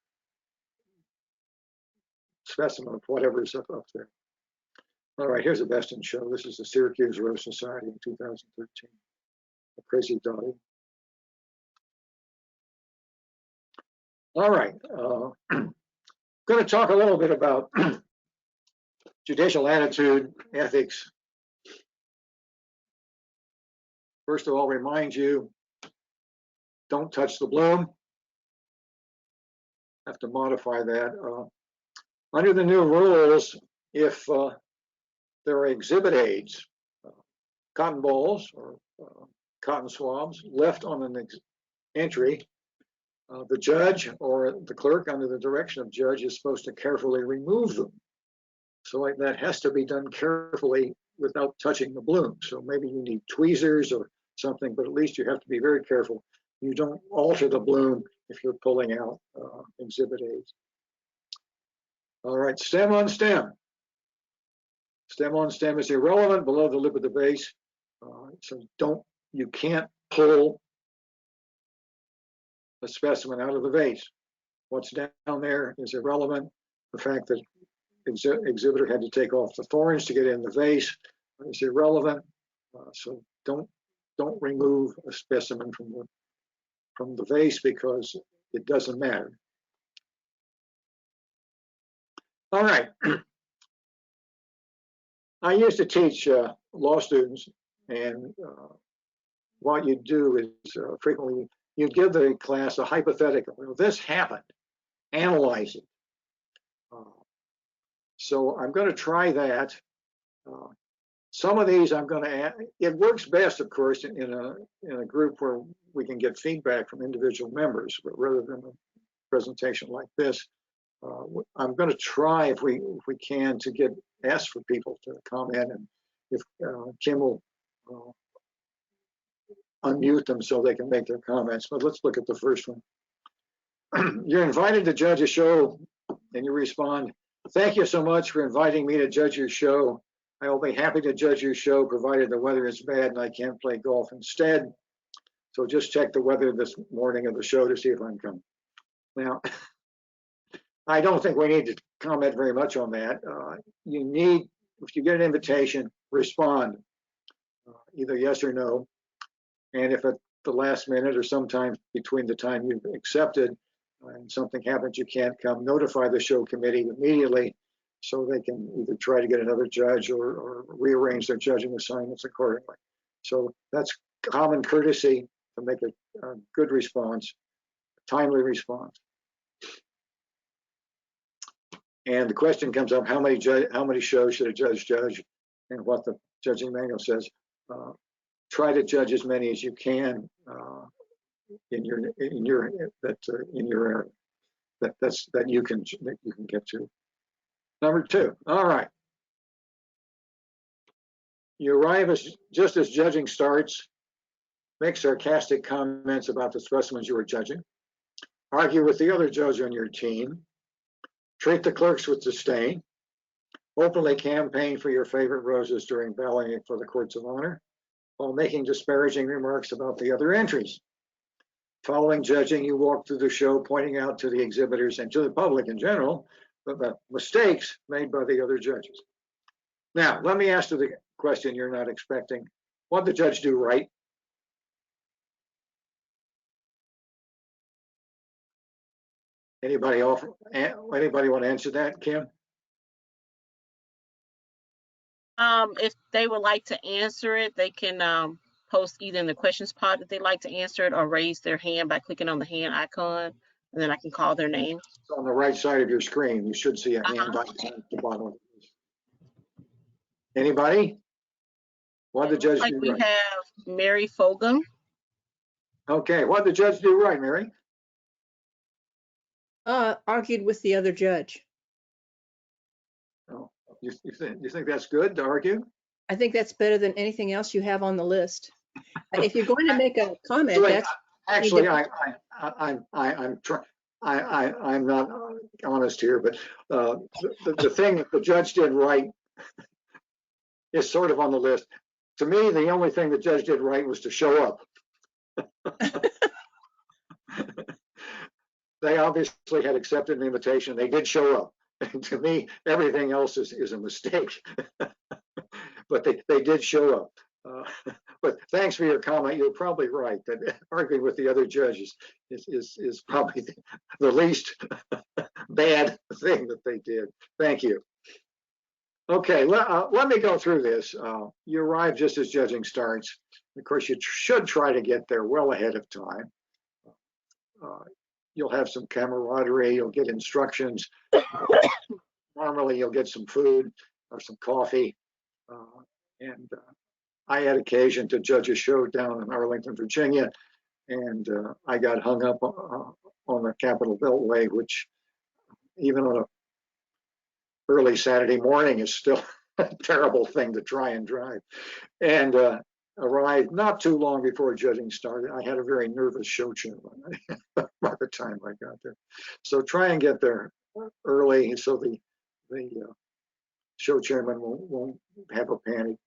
specimen of whatever is up there. All right, here's the best in show. This is the Syracuse Rose Society in 2013. A crazy dog. All right, going to talk a little bit about judicial attitude, ethics. First of all, remind you, don't touch the bloom. Have to modify that. Under the new rules, if there are exhibit aids, cotton balls or cotton swabs left on an entry, the judge or the clerk under the direction of judge is supposed to carefully remove them. So that has to be done carefully without touching the bloom. So maybe you need tweezers or something, but at least you have to be very careful. You don't alter the bloom if you're pulling out exhibit aids. All right, stem on stem. Stem on stem is irrelevant below the lip of the vase. So you can't pull a specimen out of the vase. What's down there is irrelevant. The fact that exhibitor had to take off the thorns to get in the vase is irrelevant. So don't remove a specimen from the vase because it doesn't matter. All right. I used to teach law students, and what you do is frequently you give the class a hypothetical. Well, this happened. Analyze it. So I'm going to try that. Some of these I'm going to add. It works best, of course, in a group where we can get feedback from individual members, but rather than a presentation like this, I'm going to try if we can to ask for people to comment, and if Kim will unmute them so they can make their comments. But let's look at the first one. You're invited to judge a show, and you respond, "Thank you so much for inviting me to judge your show. I will be happy to judge your show provided the weather is bad and I can't play golf instead. So just check the weather this morning of the show to see if I'm coming." Now, I don't think we need to comment very much on that. If you get an invitation, respond, either yes or no. And if at the last minute or sometime between the time you've accepted and something happens, you can't come, notify the show committee immediately so they can either try to get another judge or rearrange their judging assignments accordingly. So that's common courtesy to make a good response, a timely response. And the question comes up, how many shows should a judge judge? And what the judging manual says, try to judge as many as you can in your area that you can get to. Number 2. All right. You arrive just as judging starts. Make sarcastic comments about the specimens you are judging. Argue with the other judge on your team. Treat the clerks with disdain. Openly campaign for your favorite roses during balloting for the courts of honor, while making disparaging remarks about the other entries. Following judging, you walk through the show pointing out to the exhibitors and to the public in general the mistakes made by the other judges. Now, let me ask you the question you're not expecting. What did the judge do right? Anybody want to answer that, Kim? If they would like to answer it, they can post either in the questions pod that they'd like to answer it or raise their hand by clicking on the hand icon, and then I can call their name. It's on the right side of your screen. You should see a hand Uh-huh. icon at the bottom. Anybody? What did the judge Like do we right? have Mary Fogum. Okay, what did the judge do right, Mary? Argued with the other judge. Oh, you think that's good to argue? I think that's better than anything else you have on the list. If you're going to make a comment, Wait, that's actually, I'm not honest here, but the thing that the judge did right is sort of on the list. To me, the only thing the judge did right was to show up. They obviously had accepted an invitation. They did show up. And to me, everything else is a mistake. But they did show up. But thanks for your comment. You're probably right that arguing with the other judges is probably the least bad thing that they did. Thank you. Okay, let me go through this. You arrive just as judging starts. Of course, you should try to get there well ahead of time. You'll have some camaraderie. You'll get instructions. Normally, you'll get some food or some coffee. And I had occasion to judge a show down in Arlington, Virginia, and I got hung up on the Capitol Beltway, which even on a early Saturday morning is still a terrible thing to try and drive. And arrived not too long before judging started. I had a very nervous show chairman by the time I got there. So try and get there early so the show chairman won't have a panic.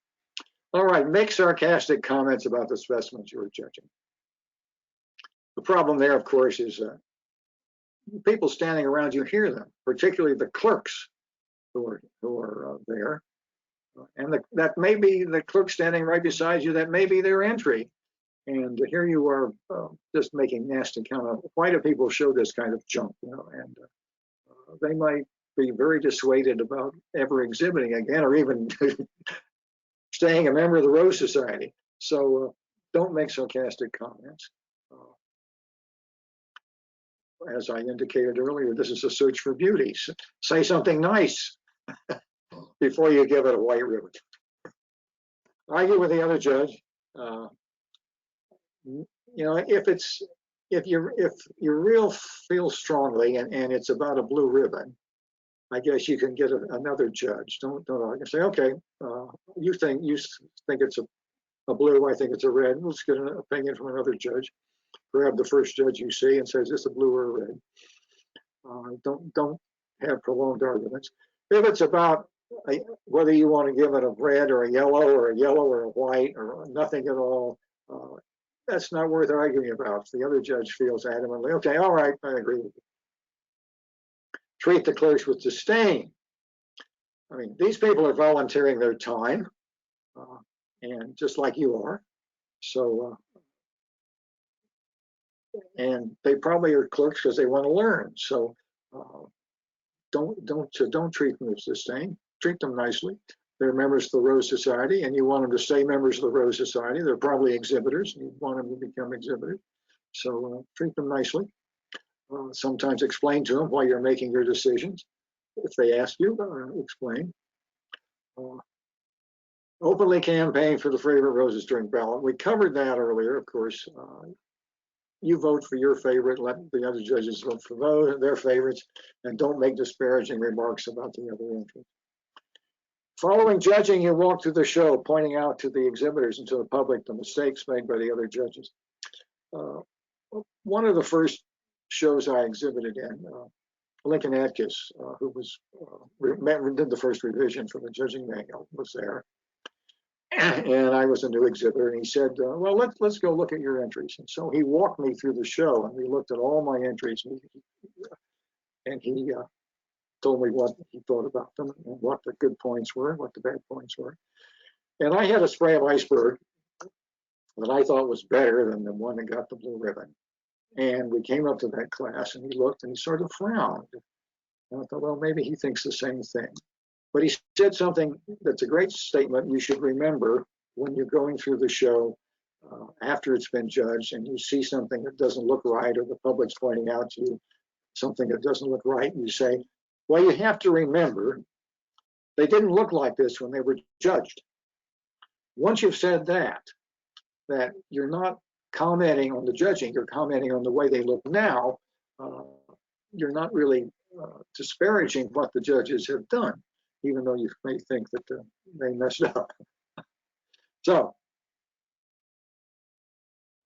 All right, make sarcastic comments about the specimens you're judging. The problem there, of course, is people standing around you hear them, particularly the clerks who are there. And that may be the clerk standing right beside you, that may be their entry. And here you are just making nasty comment. Why do people show this kind of junk? You know, and they might be very dissuaded about ever exhibiting again, or even staying a member of the Rose Society. So don't make sarcastic comments. As I indicated earlier, this is a search for beauty. Say something nice before you give it a white ribbon. Argue with the other judge. You know, if you real feel strongly and it's about a blue ribbon, I guess you can get another judge. Don't argue. Say, okay, you think it's a blue, I think it's a red. Let's get an opinion from another judge. Grab the first judge you see and say, is this a blue or a red? Don't have prolonged arguments. If it's about whether you want to give it a red or a yellow or a white or nothing at all, that's not worth arguing about. If the other judge feels adamantly, okay, all right, I agree with you. Treat the clerks with disdain. I mean, these people are volunteering their time, and just like you are. So, and they probably are clerks because they want to learn. So, don't treat them with disdain. Treat them nicely. They're members of the Rose Society, and you want them to stay members of the Rose Society. They're probably exhibitors. You want them to become exhibitors. So treat them nicely. Sometimes explain to them why you're making your decisions. If they ask you, explain. Openly campaign for the favorite roses during ballot. We covered that earlier, of course. You vote for your favorite, let the other judges vote for their favorites, and don't make disparaging remarks about the other entrants. Following judging, you walk through the show, pointing out to the exhibitors and to the public the mistakes made by the other judges. One of the first shows I exhibited in, Lincoln Atkins, who was did the first revision for the judging manual, was there. And I was a new exhibitor, and he said, well, let's go look at your entries. And so he walked me through the show, and we looked at all my entries, and he told me what he thought about them, and what the good points were, and what the bad points were. And I had a spray of iceberg that I thought was better than the one that got the blue ribbon. And we came up to that class, and he looked, and he sort of frowned. And I thought, well, maybe he thinks the same thing. But he said something that's a great statement you should remember when you're going through the show after it's been judged and you see something that doesn't look right, or the public's pointing out to you something that doesn't look right, and you say, well, you have to remember, they didn't look like this when they were judged. Once you've said that you're not commenting on the judging, you're commenting on the way they look now, you're not really disparaging what the judges have done, even though you may think that they messed up. So,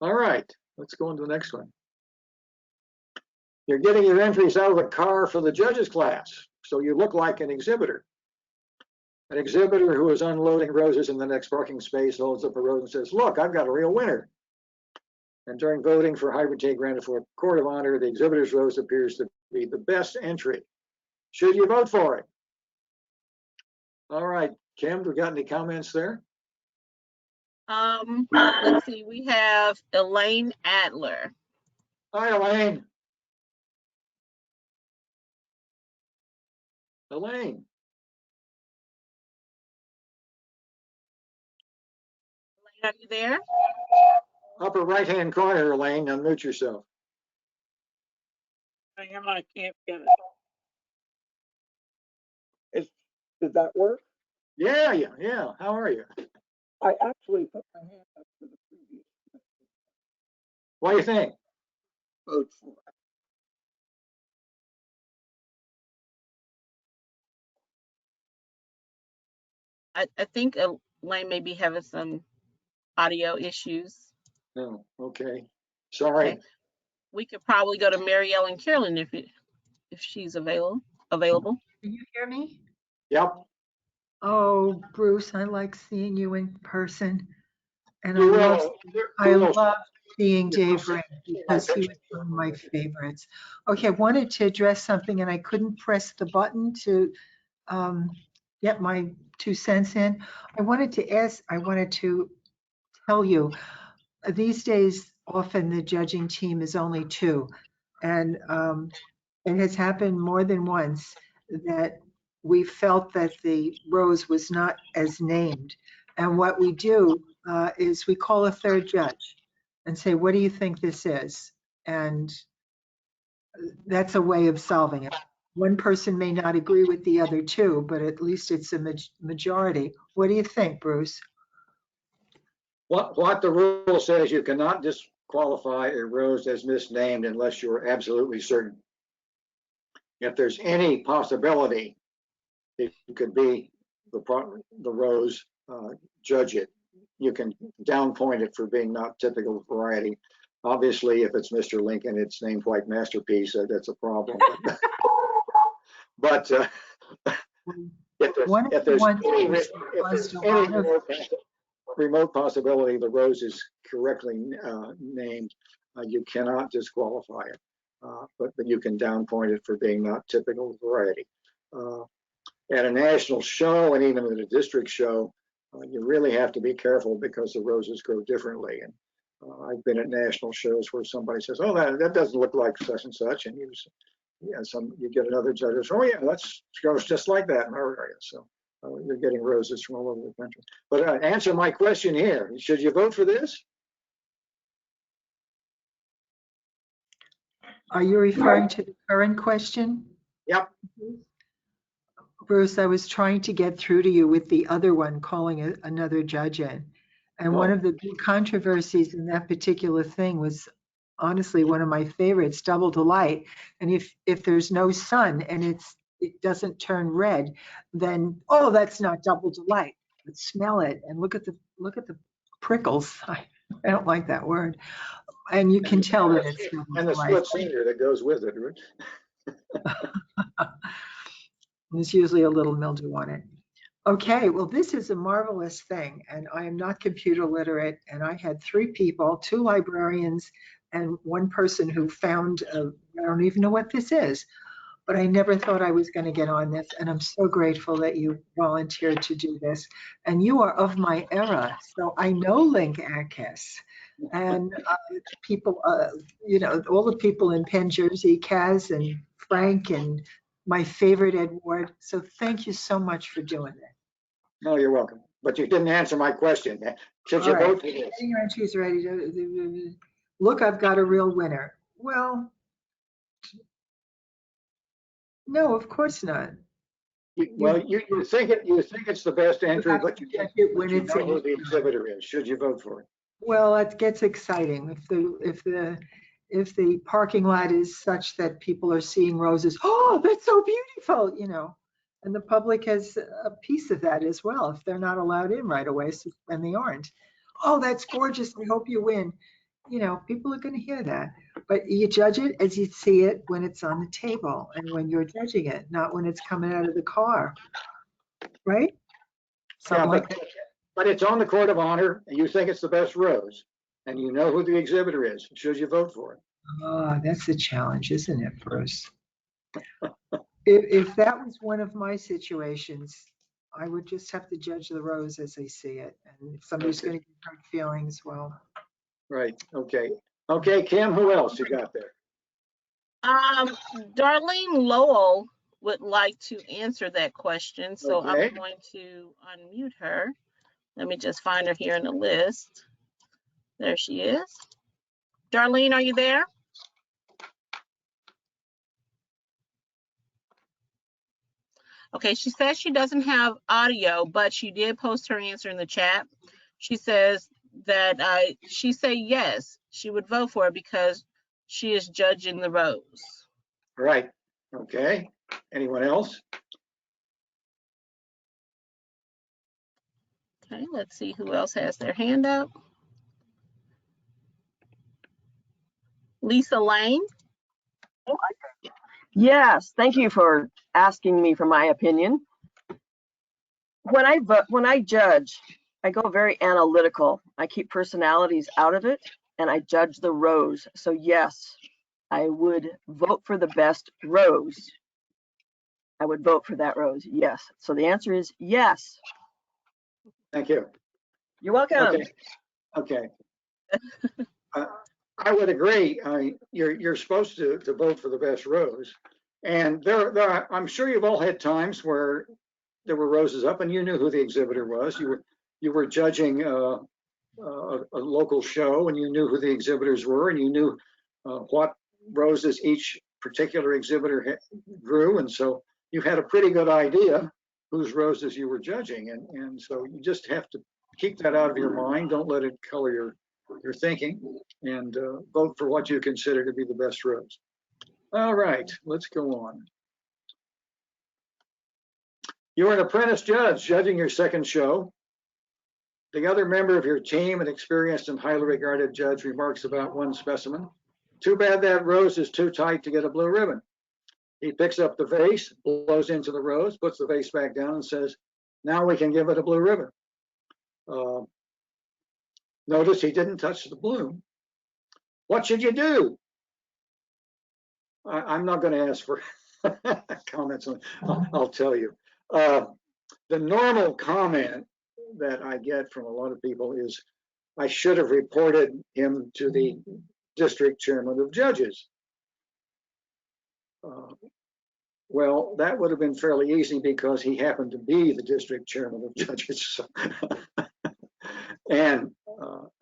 all right, let's go on to the next one. You're getting your entries out of the car for the judges class, so you look like an exhibitor. An exhibitor who is unloading roses in the next parking space holds up a rose and says, look, I've got a real winner. And during voting for hybrid tea granted for Court of Honor, the exhibitor's rose appears to be the best entry. Should you vote for it? All right, Kim, we got any comments there? Let's see, we have Elaine Adler. Hi, Elaine. Elaine. Are you there? Upper right-hand corner, Elaine, unmute yourself. I am, I can't get it. Did that work? Yeah. How are you? I actually put my hand up for the previous What do you think? vote for it. I think Elaine may be having some audio issues. No, okay. Sorry. Okay. We could probably go to Mary Ellen Carolyn if she's available. Can you hear me? Yep. Oh, Bruce, I like seeing you in person. And You I will. love seeing Dave Ring because he was one of my favorites. Okay, I wanted to address something and I couldn't press the button to get my 2 cents in. I wanted to tell you, these days, often the judging team is only 2. And it has happened more than once that we felt that the rose was not as named. And what we do is we call a third judge and say, what do you think this is? And that's a way of solving it. One person may not agree with the other 2, but at least it's a majority. What do you think, Bruce? What the rule says, you cannot disqualify a rose as misnamed unless you're absolutely certain. If there's any possibility it could be the rose, judge it. You can downpoint it for being not typical variety. Obviously, if it's Mr. Lincoln, it's named White Masterpiece. That's a problem. But if there's any remote possibility the rose is correctly named, you cannot disqualify it. But you can downpoint it for being not typical variety. At a national show and even at a district show, you really have to be careful because the roses grow differently. And I've been at national shows where somebody says, "Oh, that doesn't look like such and such," and you get another judge who says, "Oh yeah, that's grows just like that in our area." So you're getting roses from all over the country. But answer my question here: should you vote for this? Are you referring to the current question? Yep. Bruce, I was trying to get through to you with the other one, calling another judge in. And one of the big controversies in that particular thing was honestly one of my favorites, Double Delight. And if there's no sun and it doesn't turn red, then, oh, that's not Double Delight. But smell it and look at the prickles. I don't like that word. And you can tell that it's Double And the Delight. split senior that goes with it, right? There's usually a little mildew on it. Okay, well, this is a marvelous thing, and I am not computer literate, and I had 3 people, 2 librarians, and 1 person who found, I don't even know what this is, but I never thought I was going to get on this, and I'm so grateful that you volunteered to do this. And you are of my era, so I know Link Atkins, and people, all the people in Penn Jersey, Kaz and Frank and my favorite Ed Ward. So thank you so much for doing that. No, you're welcome. but you didn't answer my question. Should you All right. vote for this? Getting your entries ready. Look, I've got a real winner. Well, no, of course not. Well, you think it's the best entry, have but to you judge it when it's know in who the the exhibitor is. Should you vote for it? Well, it gets exciting if the parking lot is such that people are seeing roses. Oh, that's so beautiful, you know. And the public has a piece of that as well if they're not allowed in right away, and they aren't. Oh, that's gorgeous. I hope you win. You know, people are going to hear that. But you judge it as you see it when it's on the table and when you're judging it, not when it's coming out of the car. Right? Something Yeah, like that. but it's on the court of honor, and you think it's the best rose, and you know who the exhibitor is. Should you vote for it? Oh, that's a challenge, isn't it, Bruce? If that was one of my situations, I would just have to judge the rose as I see it. And if somebody's Okay. going to get hurt feelings, well, Right. Okay. Okay, Kim, who else you got there? Darlene Lowell would like to answer that question, so Okay. I'm going to unmute her. Let me just find her here in the list. There she is. Darlene, are you there? Okay, she says she doesn't have audio, but she did post her answer in the chat. She says that she say yes, she would vote for it because she is judging the rose. Right. Okay. Anyone else? Okay, let's see who else has their hand up. Lisa Lane. Yes, thank you for asking me for my opinion. When I judge, I go very analytical. I keep personalities out of it and I judge the rose. So yes, I would vote for the best rose. I would vote for that rose, yes. So the answer is yes. Thank you. You're welcome. Okay. I would agree. You're supposed to vote for the best rose. And I'm sure you've all had times where there were roses up and you knew who the exhibitor was. You were judging a local show and you knew who the exhibitors were and you knew what roses each particular exhibitor grew. And so you had a pretty good idea whose roses you were judging. And so you just have to keep that out of your mind. Don't let it color your thinking, and vote for what you consider to be the best rose. All right, let's go on. You're an apprentice judge judging your second show. The other member of your team, an experienced and highly regarded judge, remarks about one specimen. Too bad that rose is too tight to get a blue ribbon. He picks up the vase, blows into the rose, puts the vase back down and says, now we can give it a blue ribbon. Notice he didn't touch the bloom. What should you do? I'm not going to ask for comments on it. I'll tell you. The normal comment that I get from a lot of people is, I should have reported him to the district chairman of judges. Well, that would have been fairly easy because he happened to be the district chairman of judges. So and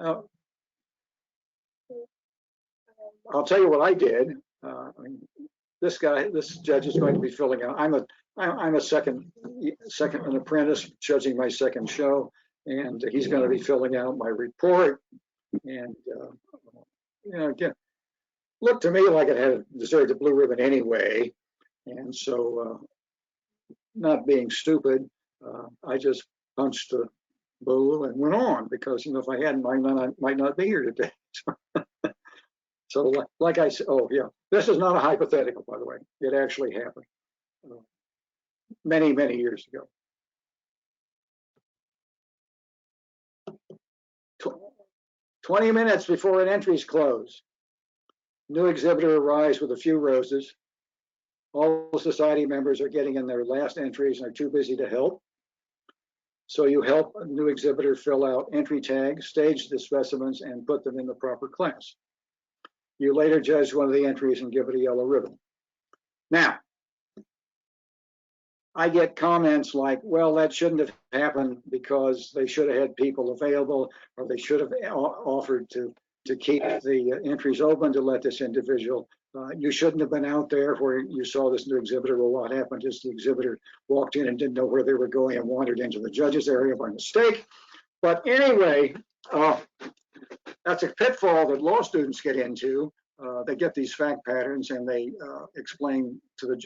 I'll tell you what I did. This judge is going to be filling out. I'm a second an apprentice judging my second show, and he's going to be filling out my report. And you know, again, looked to me like it had deserved a blue ribbon anyway. And so, not being stupid, I just punched the boo and went on because, you know, if I hadn't, I might not be here today. So like I said, oh yeah, this is not a hypothetical, by the way. It actually happened many, many years ago. 20 minutes before an entries close, new exhibitor arrives with a few roses. All society members are getting in their last entries and are too busy to help. So you help a new exhibitor fill out entry tags, stage the specimens, and put them in the proper class. You later judge one of the entries and give it a yellow ribbon. Now, I get comments like, well, that shouldn't have happened because they should have had people available, or they should have offered to keep the entries open to let this individual. You shouldn't have been out there where you saw this new exhibitor. Well, what happened is the exhibitor walked in and didn't know where they were going and wandered into the judge's area by mistake. But anyway, that's a pitfall that law students get into. They get these fact patterns and they explain to the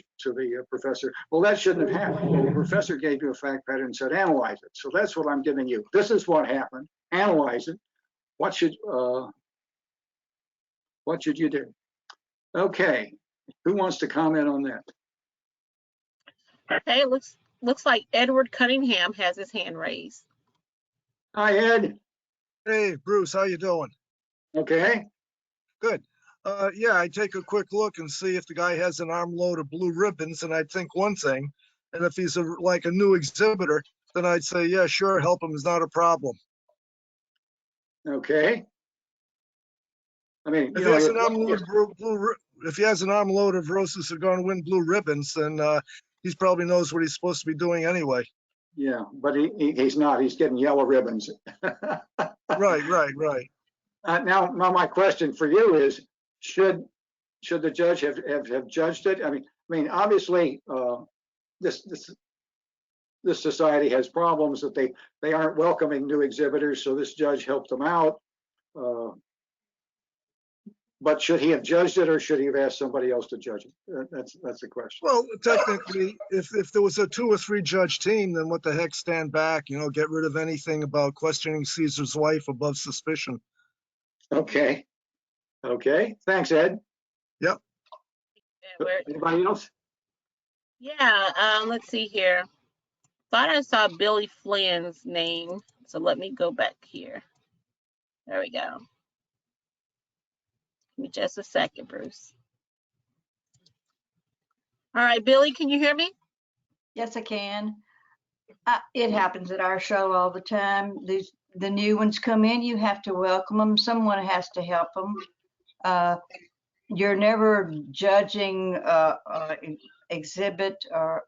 professor, well, that shouldn't have happened. Well, the professor gave you a fact pattern and said, analyze it. So that's what I'm giving you. This is what happened. Analyze it. What should you do? Okay, who wants to comment on that? Okay, looks like Edward Cunningham has his hand raised. Hi, Ed. Hey, Bruce, how you doing? Okay. Good. Yeah, I take a quick look and see if the guy has an armload of blue ribbons, and I'd think one thing. And if he's like a new exhibitor, then I'd say, yeah, sure, help him is not a problem. Okay. I mean, If he has an armload of if he has an armload of roses that are going to win blue ribbons, then he probably knows what he's supposed to be doing anyway. yeah, but he's not. He's getting yellow ribbons. Right. Now, my question for you is, should the judge have judged it? I mean, obviously, this society has problems that they aren't welcoming new exhibitors, so this judge helped them out. But should he have judged it, or should he have asked somebody else to judge it? That's the question. Well, technically, if there was a 2 or 3 judge team, then what the heck, stand back, get rid of anything about questioning Caesar's wife above suspicion. Okay. Thanks, Ed. Yep. Anybody else? Yeah, let's see here. Thought I saw Billy Flynn's name, so let me go back here. There we go. Give me just a second, Bruce. All right, Billy, can you hear me? Yes, I can. It happens at our show all the time. The new ones come in, you have to welcome them. Someone has to help them. You're never judging exhibit or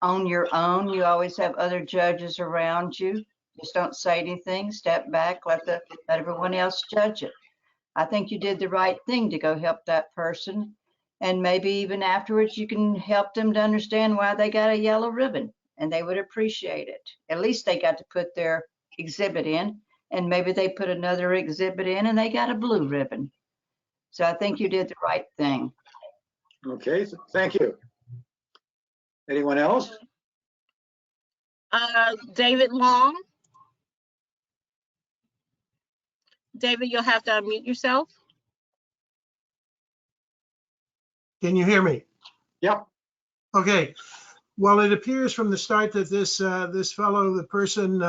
on your own. You always have other judges around you. Just don't say anything, step back, let everyone else judge it. I think you did the right thing to go help that person. And maybe even afterwards, you can help them to understand why they got a yellow ribbon, and they would appreciate it. At least they got to put their exhibit in, and maybe they put another exhibit in and they got a blue ribbon. So I think you did the right thing. Okay, thank you. Anyone else? David Long. David, you'll have to unmute yourself. Can you hear me? Yep. Okay. Well, it appears from the start that this fellow, the person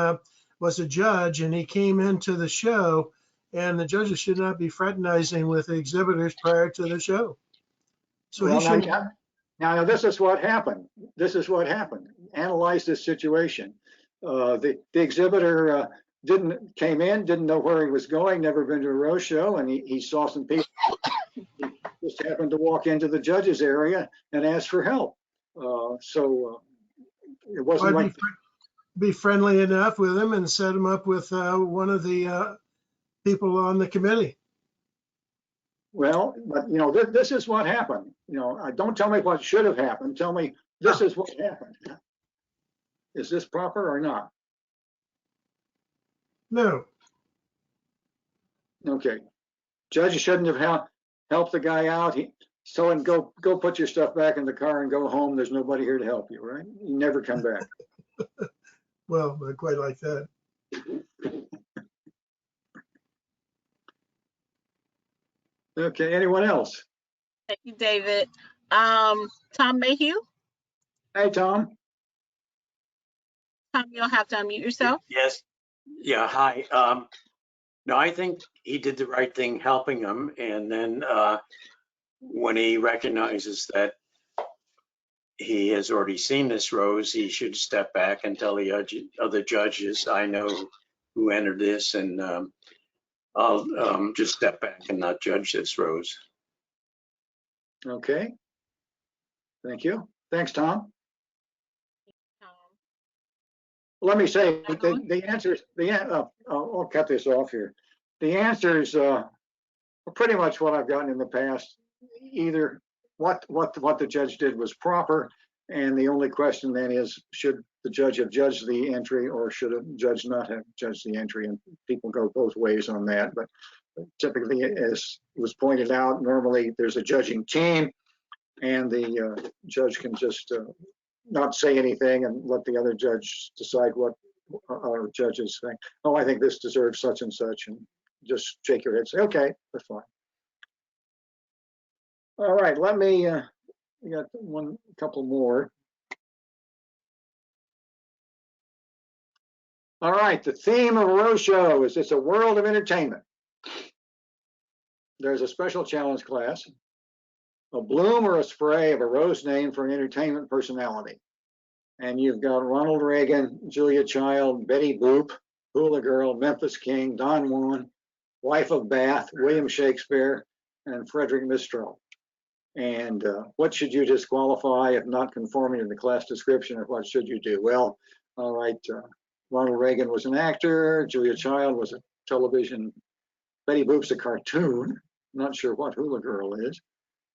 was a judge, and he came into the show, and the judges should not be fraternizing with the exhibitors prior to the show. So well, he should. Now, this is what happened. Analyze this situation. The exhibitor came in, didn't know where he was going, never been to a rose show, and he saw some people. He just happened to walk into the judge's area and ask for help. It wasn't like be friendly enough with him and set him up with one of the people on the committee. Well, but this is what happened. Don't tell me what should have happened. Tell me this is what happened. Is this proper or not? No. Okay. Judge shouldn't have helped the guy out. Go put your stuff back in the car and go home. There's nobody here to help you, right? You never come back. Well, not quite like that. Okay, anyone else? Thank you, David. Tom Mayhew. Hey, Tom. Tom, you'll have to unmute yourself. Yes. Yeah, hi. No, I think he did the right thing helping him. And then when he recognizes that he has already seen this rose, he should step back and tell the other judges, I know who entered this, and I'll just step back and not judge this rose. Okay. Thank you. Thanks, Tom. let me say, the answers, I'll cut this off here. The answers are pretty much what I've gotten in the past. Either what the judge did was proper, and the only question then is, should the judge have judged the entry or should a judge not have judged the entry? And people go both ways on that. But typically, as was pointed out, normally there's a judging team, and the judge can just not say anything and let the other judge decide what our judges think. Oh, I think this deserves such and such, and just shake your head and say, okay, that's fine. All right, let me, we got couple more. All right, the theme of a rose show is it's a world of entertainment. There's a special challenge class, a bloom or a spray of a rose name for an entertainment personality. And you've got Ronald Reagan, Julia Child, Betty Boop, Hula Girl, Memphis King, Don Juan, Wife of Bath, William Shakespeare, and Frederick Mistral. And what should you disqualify if not conforming to the class description, or what should you do? Well, all right, Ronald Reagan was an actor, Julia Child was a television, Betty Boop's a cartoon, not sure what Hula Girl is.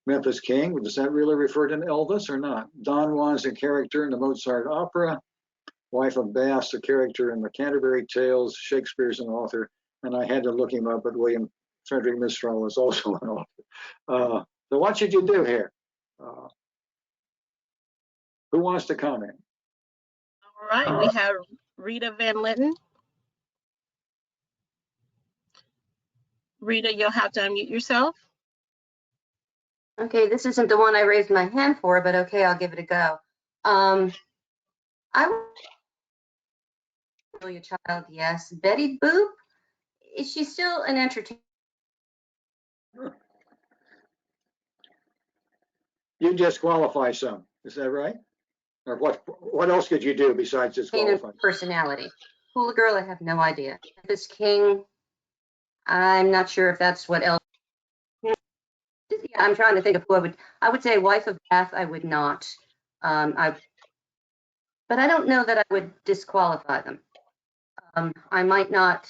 Memphis King, does that really refer to Elvis or not? Don Juan's a character in the Mozart opera. Wife of Bath, a character in the Canterbury Tales. Shakespeare's an author, and I had to look him up, but William Frederick Mistral is also an author. So what should you do here? Who wants to comment? All right, we have Rita Van Litten. Rita, you'll have to unmute yourself. Okay, this isn't the one I raised my hand for, but okay, I'll give it a go. Julia Child, yes. Betty Boop, is she still an entertainer? You disqualify some, is that right? Or what else could you do besides disqualify? Personality. Hula Girl, I have no idea. Memphis King, I'm not sure if that's what else. Yeah, I'm trying to think of who I would say Wife of Bath, I would not. But I don't know that I would disqualify them. I might not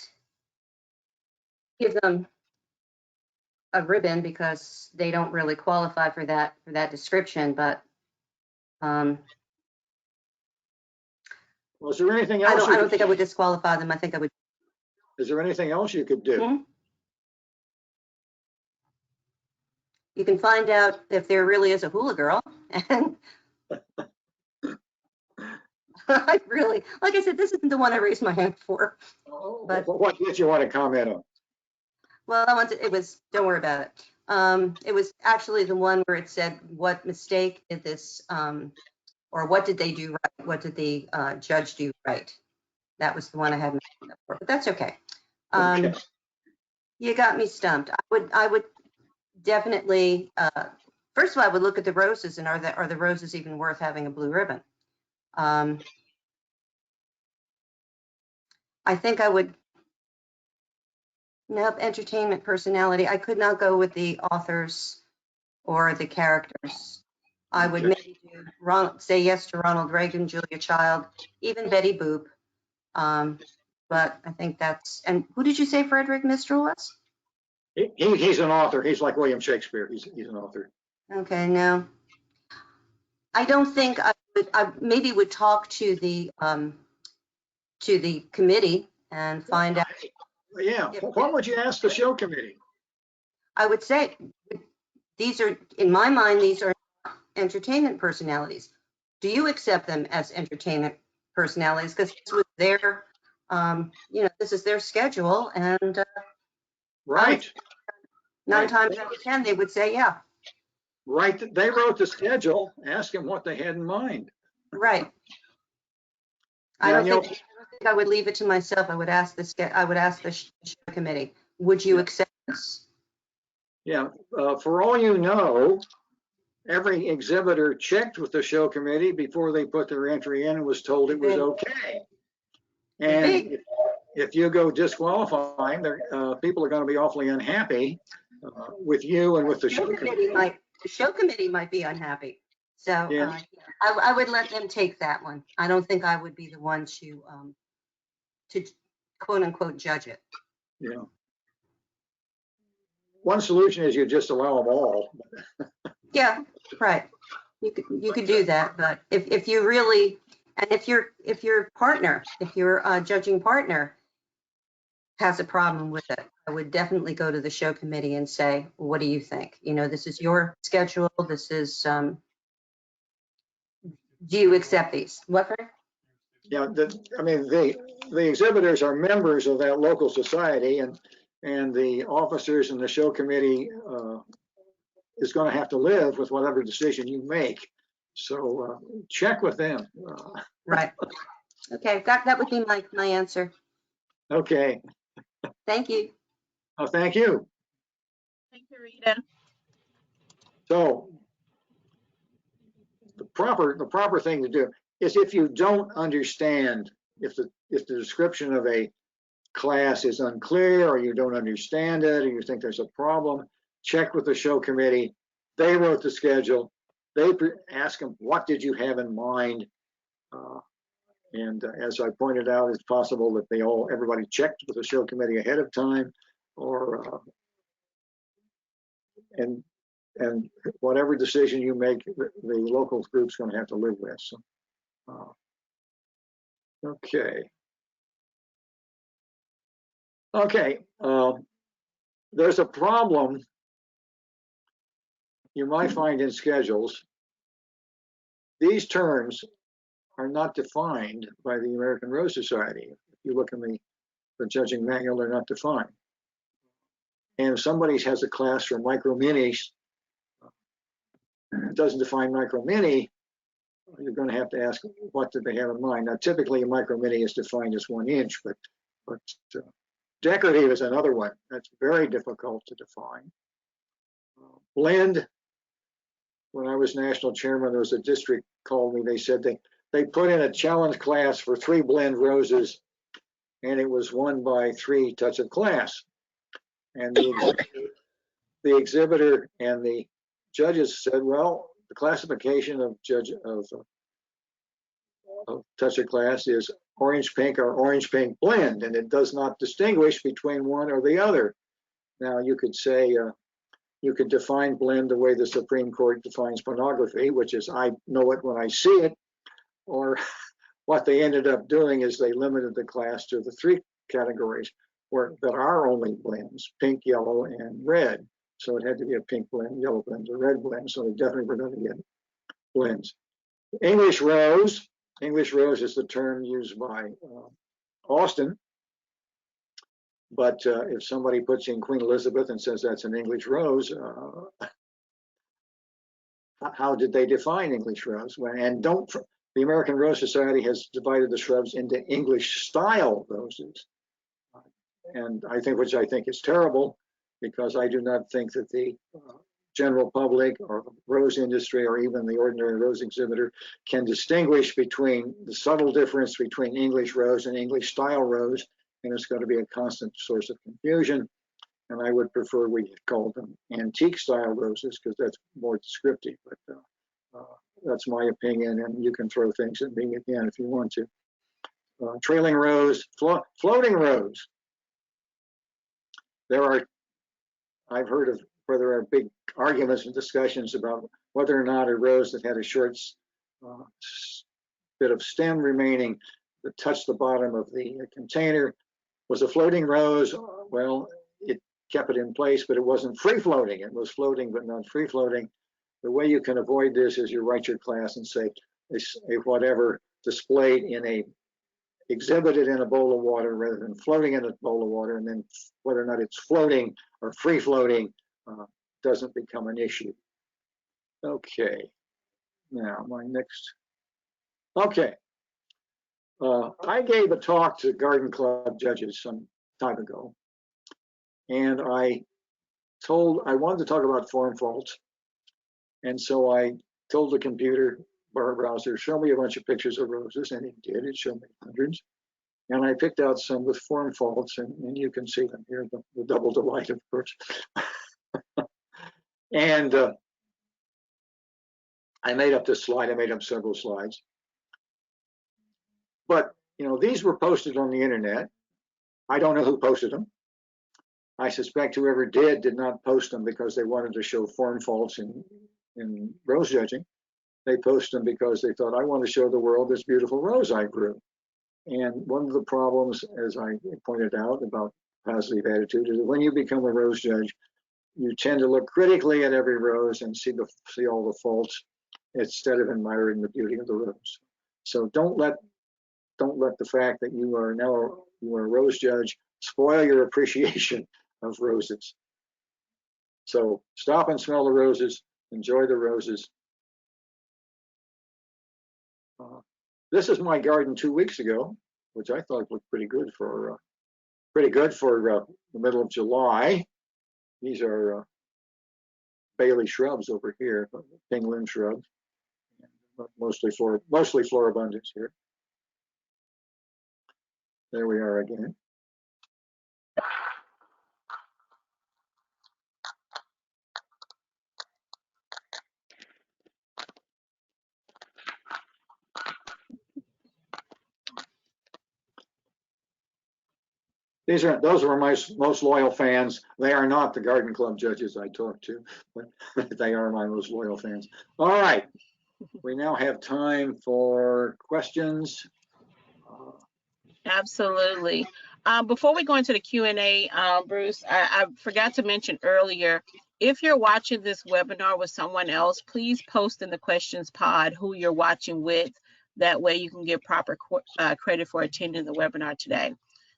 give them a ribbon because they don't really qualify for that description, but well, is there anything else? I don't think I would disqualify them. I think I would. Is there anything else you could do? Hmm? You can find out if there really is a Hula Girl. And I really, like I said, this isn't the one I raised my hand for. But what did you want to comment on? well, it was, don't worry about it. It was actually the one where it said, what mistake did this, or what did they do right? What did the judge do right? That was the one I had my hand up for, but that's okay. Okay. You got me stumped. I would definitely, first of all, I would look at the roses and are the roses even worth having a blue ribbon? I think I would, nope, entertainment personality. I could not go with the authors or the characters. I would maybe say yes to Ronald Reagan, Julia Child, even Betty Boop. But I think that's, and who did you say Frederick Mistral was? He's an author. He's like William Shakespeare. He's an author. Okay, no. I don't think I maybe would talk to the committee and find out. Yeah, what would you ask the show committee? I would say these are, in my mind, these are entertainment personalities. Do you accept them as entertainment personalities? Because this was their, this is their schedule, and right. 9 times out of 10, they would say, yeah. Right, they wrote the schedule. Ask them what they had in mind. Right. I don't think I would leave it to myself. I would ask the show committee. Would you accept this? Yeah, for all you know, every exhibitor checked with the show committee before they put their entry in and was told it was okay. And if you go disqualifying, people are going to be awfully unhappy with you and with the show committee. The show committee might be unhappy. So Yeah. I would let them take that one. I don't think I would be the one to quote unquote judge it. Yeah. One solution is you just allow them all. Yeah, right. You could do that, but if you really, and if your partner, if your judging partner has a problem with it, I would definitely go to the show committee and say, what do you think? You know, this is your schedule. This is, do you accept these? What, Frank? Yeah, I mean, the exhibitors are members of that local society, and the officers and the show committee is going to have to live with whatever decision you make. So check with them. Right. Okay, that would be my answer. Okay. Thank you. Oh, thank you. Thank you, Rita. So the proper thing to do is, if you don't understand, if the description of a class is unclear, or you don't understand it, or you think there's a problem, check with the show committee. They wrote the schedule. They ask them, what did you have in mind? And as I pointed out, it's possible that everybody checked with the show committee ahead of time, or and whatever decision you make, the local group's going to have to live with. So, okay. Okay. There's a problem you might find in schedules. These terms are not defined by the American Rose Society. If you look in the judging manual, they're not defined. And if somebody has a class for micro minis, doesn't define micro mini, you're going to have to ask, what did they have in mind? Now, typically a micro mini is defined as 1 inch, but decorative is another one that's very difficult to define. Blend. When I was national chairman, there was a district called me. They said they put in a challenge class for 3 blend roses, and it was won by 3 touch of class. And the exhibitor and the judges said, well, the classification of touch of class is orange pink or orange pink blend, and it does not distinguish between one or the other. Now, you could say, you could define blend the way the Supreme Court defines pornography, which is I know it when I see it, or what they ended up doing is they limited the class to the 3 categories that are only blends: pink, yellow, and red. So it had to be a pink blend, yellow blend, or red blend. So they definitely were going to get blends. English rose. English rose is the term used by Austin. But if somebody puts in Queen Elizabeth and says that's an English rose, how did they define English rose? And the American Rose Society has divided the shrubs into English style roses. And which I think is terrible, because I do not think that the general public or the rose industry or even the ordinary rose exhibitor can distinguish between the subtle difference between English rose and English style rose, and it's going to be a constant source of confusion. And I would prefer we call them antique style roses, because that's more descriptive. But that's my opinion, and you can throw things at me again if you want to. Trailing rose, floating rose. I've heard of where there are big arguments and discussions about whether or not a rose that had a short bit of stem remaining that touched the bottom of the container was a floating rose. Well, it kept it in place, but it wasn't free floating. It was floating, but not free floating. The way you can avoid this is you write your class and say, whatever displayed exhibited in a bowl of water rather than floating in a bowl of water, and then whether or not it's floating or free floating doesn't become an issue. Okay, now my next. Okay, I gave a talk to Garden Club judges some time ago, and I wanted to talk about form faults, and so I told the computer browser, show me a bunch of pictures of roses, and it did. It showed me hundreds. And I picked out some with form faults, and you can see them here, the double delight, of course. And I made up this slide. I made up several slides. But, you know, these were posted on the internet. I don't know who posted them. I suspect whoever did not post them because they wanted to show form faults in rose judging. They posted them because they thought, I want to show the world this beautiful rose I grew. And one of the problems, as I pointed out about positive attitude, is that when you become a rose judge, you tend to look critically at every rose and see all the faults instead of admiring the beauty of the rose. So don't let the fact that you are a rose judge spoil your appreciation of roses. So stop and smell the roses, enjoy the roses. This is my garden 2 weeks ago, which I thought looked pretty good for the middle of July. These are Bailey shrubs over here, penguin shrubs, mostly floribundas here. There we are again. Those are my most loyal fans. They are not the garden club judges I talk to, but they are my most loyal fans. All right, we now have time for questions. Absolutely. Before we go into the Q&A, Bruce, I forgot to mention earlier, if you're watching this webinar with someone else, please post in the questions pod who you're watching with. That way you can get proper credit for attending the webinar today.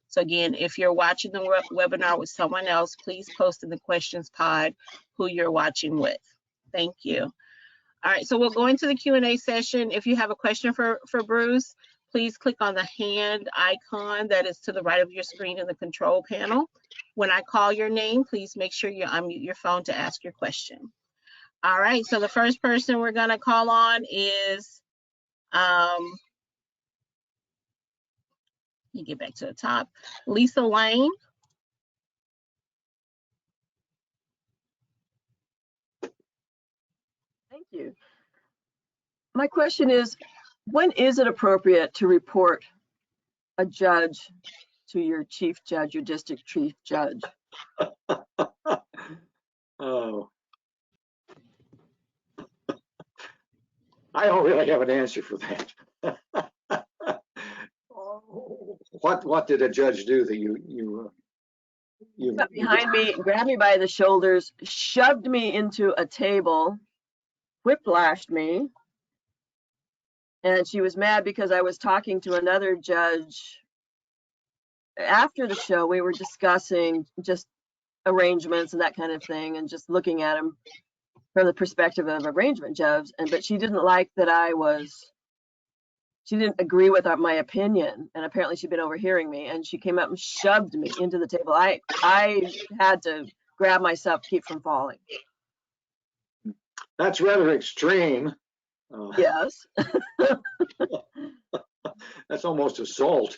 So again, if you're watching the webinar with someone else, please post in the questions pod who you're watching with. Thank you. All right, so we'll go into the Q&A session. If you have a question for Bruce, please click on the hand icon that is to the right of your screen in the control panel. When I call your name, please make sure you unmute your phone to ask your question. All right, so the first person we're gonna call on is, let me get back to the top, Lisa Lane. Thank you. My question is, when is it appropriate to report a judge to your chief judge, your district chief judge? Oh, I don't really have an answer for that. What did a judge do that you Got behind me, grabbed me by the shoulders, shoved me into a table, whiplashed me, and she was mad because I was talking to another judge. After the show, we were discussing just arrangements and that kind of thing, and just looking at them from the perspective of arrangement judge. But she didn't like that she didn't agree with my opinion, and apparently she'd been overhearing me, and she came up and shoved me into the table. I had to grab myself to keep from falling. That's rather extreme. Yes. That's almost assault.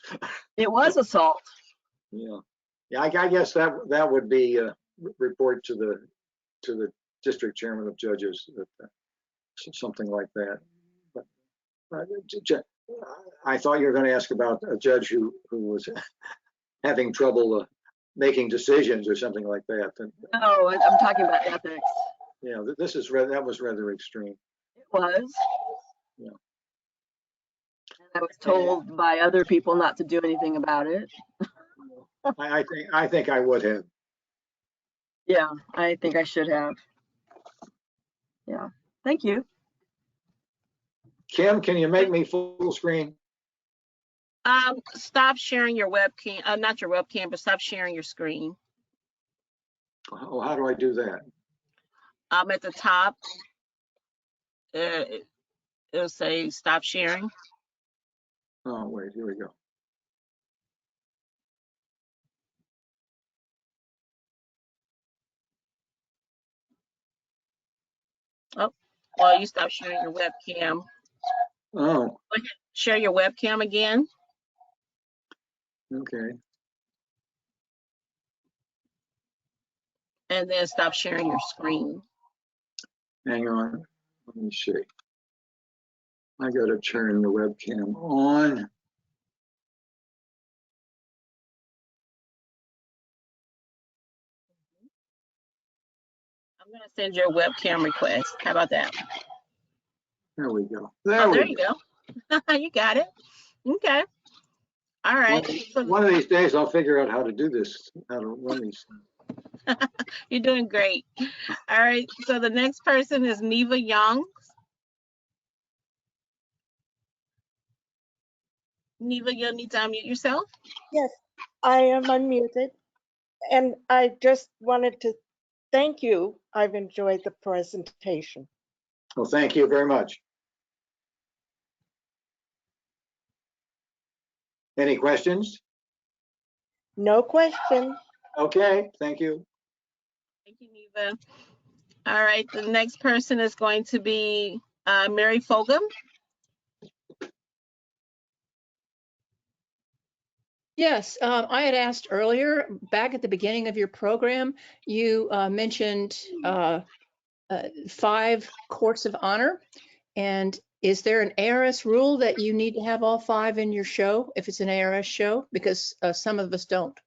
It was assault. Yeah, I guess that would be report to the district chairman of judges, something like that. But I thought you were going to ask about a judge who was having trouble making decisions or something like that. No, I'm talking about ethics. Yeah, that was rather extreme. It was. Yeah. And I was told by other people not to do anything about it. I think I would have. Yeah, I think I should have. Yeah, thank you. Kim, can you make me full screen? Stop sharing your webcam, not your webcam, but stop sharing your screen. Oh, how do I do that? At the top, it'll say stop sharing. Oh, wait, here we go. Oh, well, you stop sharing your webcam. Oh. Go ahead, share your webcam again. Okay. And then stop sharing your screen. Hang on. Let me see. I gotta turn the webcam on. I'm gonna send you a webcam request. How about that? There we go. Oh, there you go. You got it. Okay. All right. One of these days I'll figure out how to do this, how to run these. You're doing great. All right. So the next person is Neva Young. Neva, you'll need to unmute yourself. Yes, I am unmuted. And I just wanted to thank you. I've enjoyed the presentation. Well, thank you very much. Any questions? No question. Okay, thank you. Thank you, Neva. All right. The next person is going to be Mary Fogum. Yes, I had asked earlier, back at the beginning of your program, you mentioned 5 courts of honor. And is there an ARS rule that you need to have all 5 in your show if it's an ARS show? Because some of us don't.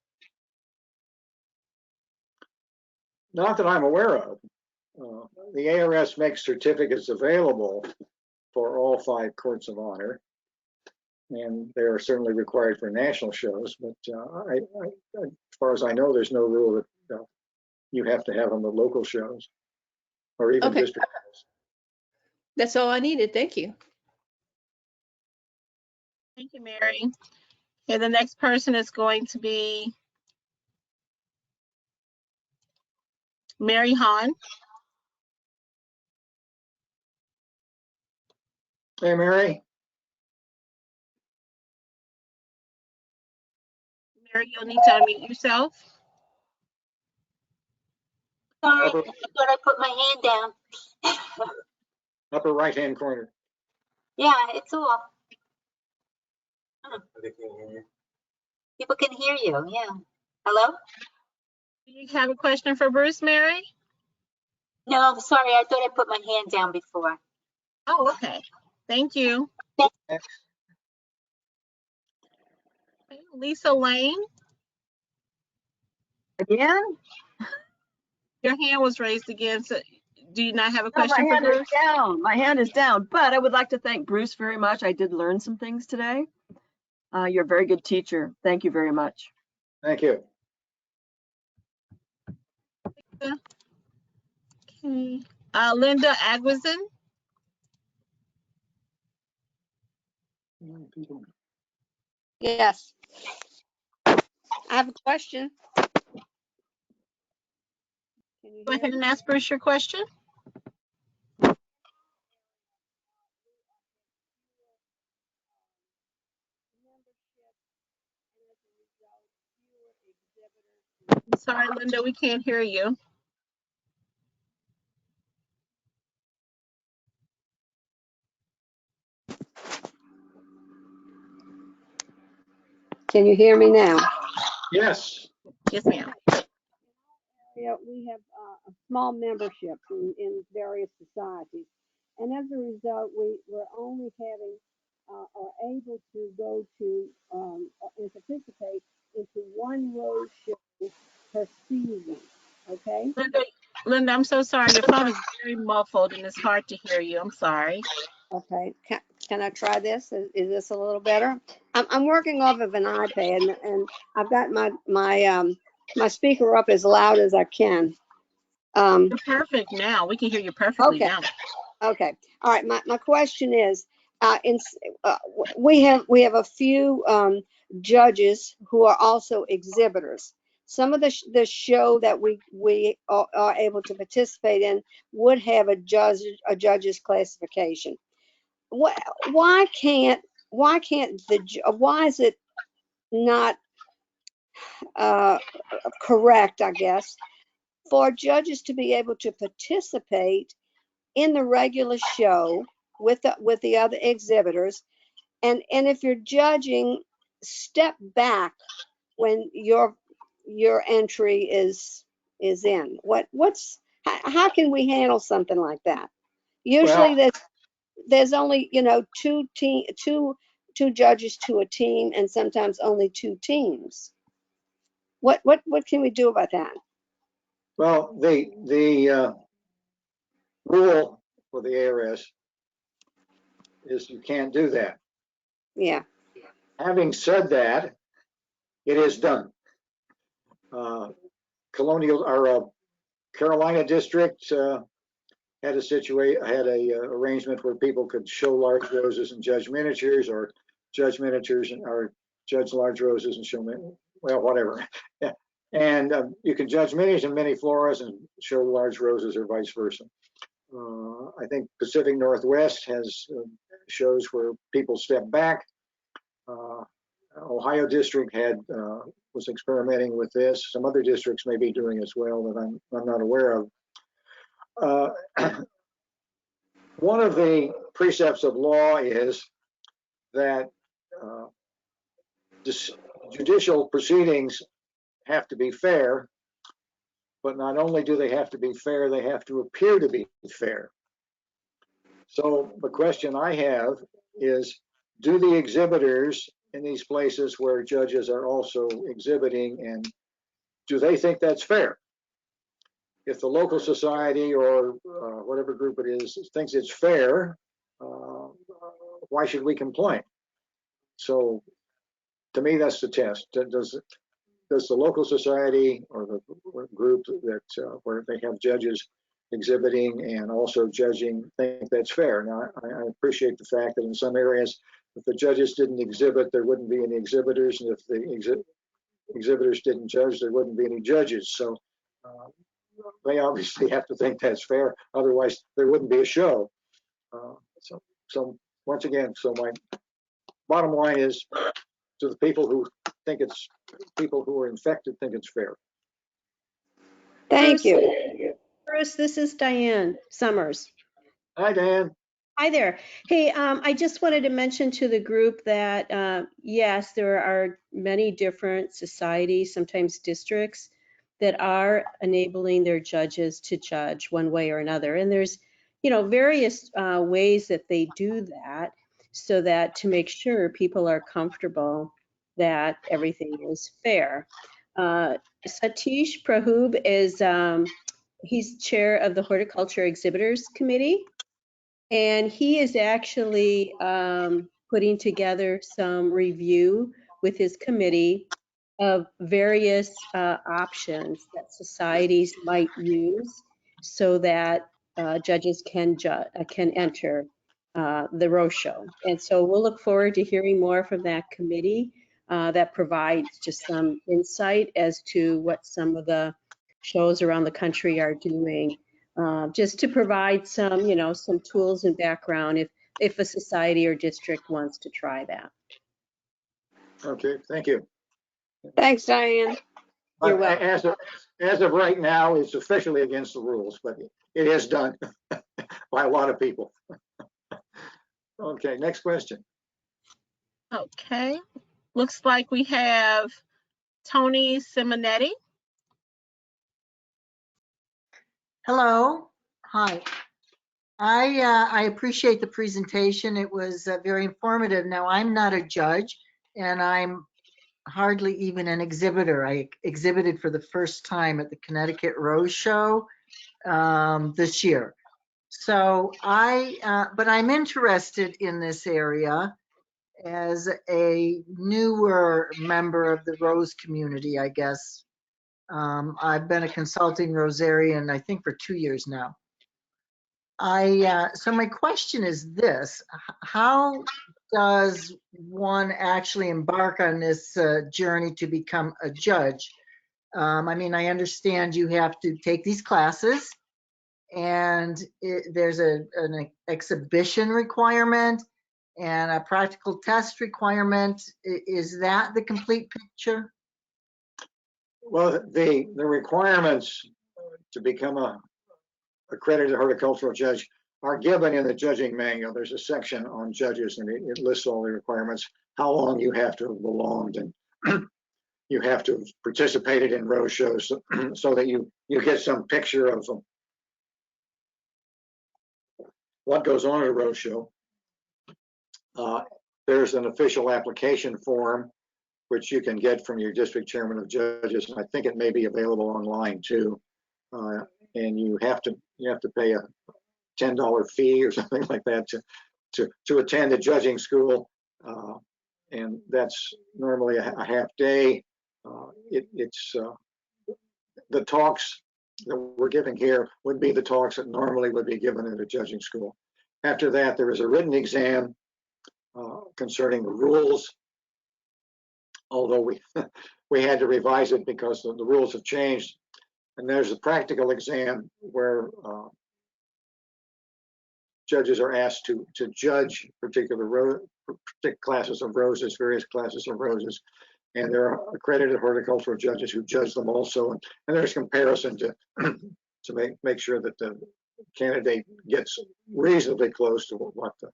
Not that I'm aware of. The ARS makes certificates available for all 5 courts of honor, and they are certainly required for national shows. But as far as I know, there's no rule that you have to have them at local shows or even district shows. That's all I needed. Thank you. Thank you, Mary. And the next person is going to be Mary Hahn. Hey, Mary. Mary, you'll need to unmute yourself. Sorry, I thought I put my hand down. Upper right-hand corner. Yeah, it's off. People can hear you, yeah. Hello? Do you have a question for Bruce, Mary? No, sorry, I thought I put my hand down before. Oh, okay. Thank you. Okay. Lisa Lane. Again? Your hand was raised again. So do you not have a No, question my for hand Bruce? is down. My hand is down, but I would like to thank Bruce very much. I did learn some things today. You're a very good teacher. Thank you very much. Thank you. Okay. Linda Agwizin. Yes. I have a question. Go ahead and ask Bruce your question. I'm sorry, Linda, we can't hear you. Can you hear me now? Yes. Yes, ma'am. Yeah, we have a small membership in various societies. And as a result, we're only having are able to go to and participate into one road show per season. Okay? Linda, I'm so sorry. Your phone is very muffled and it's hard to hear you. I'm sorry. Okay. Can I try this? Is this a little better? I'm working off of an iPad and I've got my speaker up as loud as I can. You're perfect now. We can hear you perfectly now. Okay. All right. My question is, we have a few judges who are also exhibitors. Some of the show that we are able to participate in would have a judge's classification. Why is it not correct, I guess, for judges to be able to participate in the regular show with the other exhibitors, and if you're judging, step back when your entry is in? How can we handle something like that? Usually there's only, two judges to a team, and sometimes only two teams. What can we do about that? Well, the rule for the ARS is you can't do that. Yeah. Having said that, it is done. Carolina District had a arrangement where people could show large roses and judge miniatures, or judge miniatures or judge large roses and show well, whatever. Yeah. And you can judge minis and mini floras and show large roses, or vice versa. I think Pacific Northwest has shows where people step back. Ohio District was experimenting with this. Some other districts may be doing as well that I'm not aware of. One of the precepts of law is that judicial proceedings have to be fair, but not only do they have to be fair, they have to appear to be fair. So the question I have is, do the exhibitors in these places where judges are also exhibiting, and do they think that's fair? If the local society or whatever group it is thinks it's fair, why should we complain? So to me, that's the test. Does the local society or the group that where they have judges exhibiting and also judging think that's fair? Now, I appreciate the fact that in some areas, if the judges didn't exhibit, there wouldn't be any exhibitors, and if the exhibitors didn't judge, there wouldn't be any judges. So they obviously have to think that's fair, otherwise there wouldn't be a show. So once again, so my bottom line is, to the people who are infected think it's fair. Thank you. Bruce, this is Diane Summers. Hi, Diane. Hi there. Hey, I just wanted to mention to the group that, yes, there are many different societies, sometimes districts, that are enabling their judges to judge one way or another. And there's, various ways that they do that, so that to make sure people are comfortable that everything is fair. Satish Prabhu is, he's chair of the Horticulture Exhibitors Committee. And he is actually putting together some review with his committee of various options that societies might use so that judges can enter the Rose Show. And so we'll look forward to hearing more from that committee that provides just some insight as to what some of the shows around the country are doing. Just to provide some, some tools and background if a society or district wants to try that. Okay, thank you. Thanks, Diane. You're welcome. As of right now, it's officially against the rules, but it is done by a lot of people. Okay, next question. Okay, looks like we have Tony Simonetti. Hello. Hi. I appreciate the presentation. It was very informative. Now, I'm not a judge, and I'm hardly even an exhibitor. I exhibited for the first time at the Connecticut Rose Show this year. So but I'm interested in this area as a newer member of the Rose community, I guess. I've been a consulting rosarian, I think, for 2 years now. So my question is this: how does one actually embark on this journey to become a judge? I mean, I understand you have to take these classes, and there's an exhibition requirement and a practical test requirement. Is that the complete picture? Well, the requirements to become a accredited horticultural judge are given in the judging manual. There's a section on judges, and it lists all the requirements, how long you have to have belonged, and you have to have participated in rose shows so that you get some picture of them. what goes on at a roadshow. There's an official application form which you can get from your district chairman of judges, and I think it may be available online too. And you have to pay a $10 fee or something like that to attend a judging school, and that's normally a half day. It's the talks that we're giving here would be the talks that normally would be given at a judging school. After that, there is a written exam concerning the rules, although we had to revise it because the rules have changed. And there's a practical exam where judges are asked to judge particular classes of roses, various classes of roses. And there are accredited horticultural judges who judge them also. And there's comparison to make sure that the candidate gets reasonably close to what the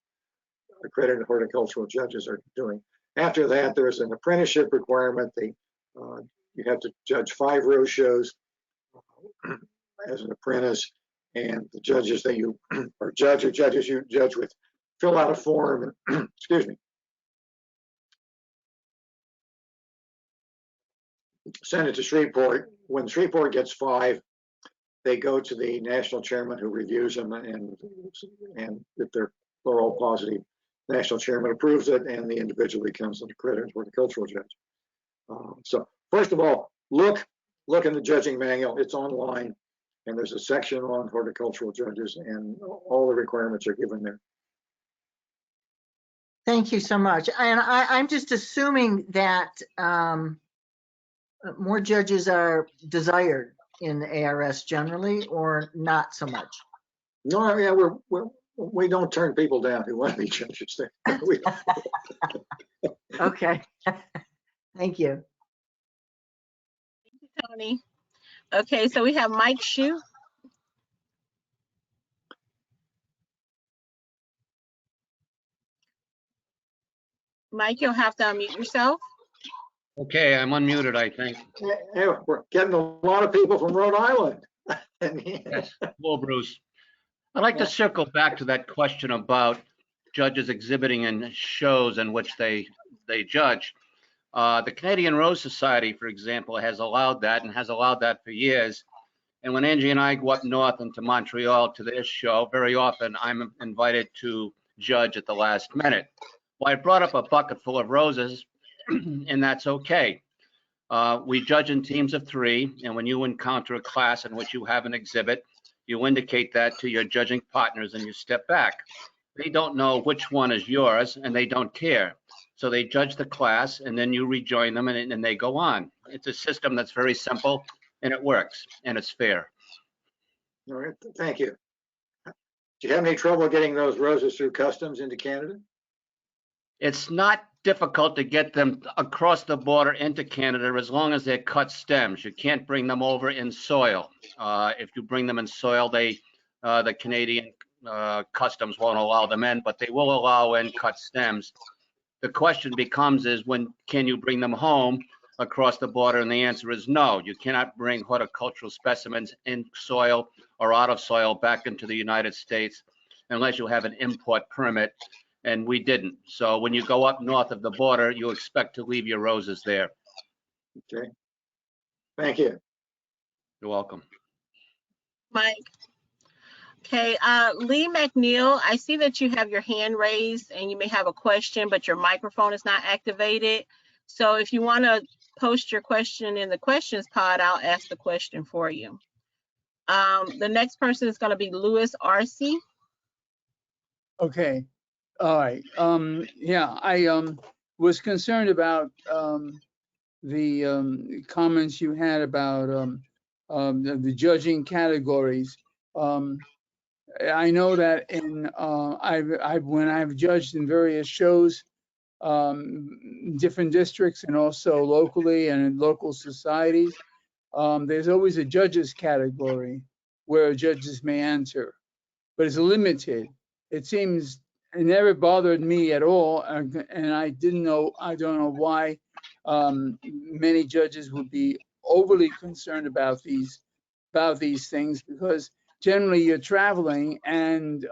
accredited horticultural judges are doing. After that, there's an apprenticeship requirement. You have to judge 5 rose shows as an apprentice, and the judges that you or judges you judge with fill out a form. Excuse me. Send it to Shreveport. When Shreveport gets 5, they go to the national chairman who reviews them, and if they're all positive, the national chairman approves it, and the individual becomes an accredited horticultural judge. So first of all, look in the judging manual. It's online, and there's a section on horticultural judges, and all the requirements are given there. Thank you so much. And I'm just assuming that more judges are desired in the ARS generally, or not so much? No, yeah, we don't turn people down who want to be judges there. Okay. Thank you. Tony. Okay, so we have Mike Shue. Mike, you'll have to unmute yourself. Okay, I'm unmuted, I think. Hey, we're getting a lot of people from Rhode Island. Yes. Hello, Bruce. I'd like to circle back to that question about judges exhibiting in shows in which they judge. The Canadian Rose Society, for example, has allowed that and has allowed that for years. And when Angie and I go up north into Montreal to this show, very often I'm invited to judge at the last minute. Well, I brought up a bucket full of roses, and that's okay. We judge in teams of 3, and when you encounter a class in which you have an exhibit, you indicate that to your judging partners and you step back. They don't know which one is yours, and they don't care. So they judge the class, and then you rejoin them, and they go on. It's a system that's very simple, and it works, and it's fair. All right, thank you. Do you have any trouble getting those roses through customs into Canada? It's not difficult to get them across the border into Canada as long as they're cut stems. You can't bring them over in soil. If you bring them in soil, the Canadian customs won't allow them in, but they will allow in cut stems. The question becomes is when can you bring them home across the border? And the answer is no. You cannot bring horticultural specimens in soil or out of soil back into the United States unless you have an import permit. And we didn't. So when you go up north of the border, you expect to leave your roses there. Okay. Thank you. You're welcome. Mike. Okay, Lee McNeil, I see that you have your hand raised and you may have a question, but your microphone is not activated. So if you want to post your question in the questions pod, I'll ask the question for you. The next person is going to be Louis Arce. Okay. All right. Yeah, I was concerned about the comments you had about the judging categories. I know that in when I've judged in various shows, different districts and also locally and in local societies, there's always a judges category where judges may enter, but it's limited. It seems it never bothered me at all, and I don't know why many judges would be overly concerned about these things, because generally you're traveling and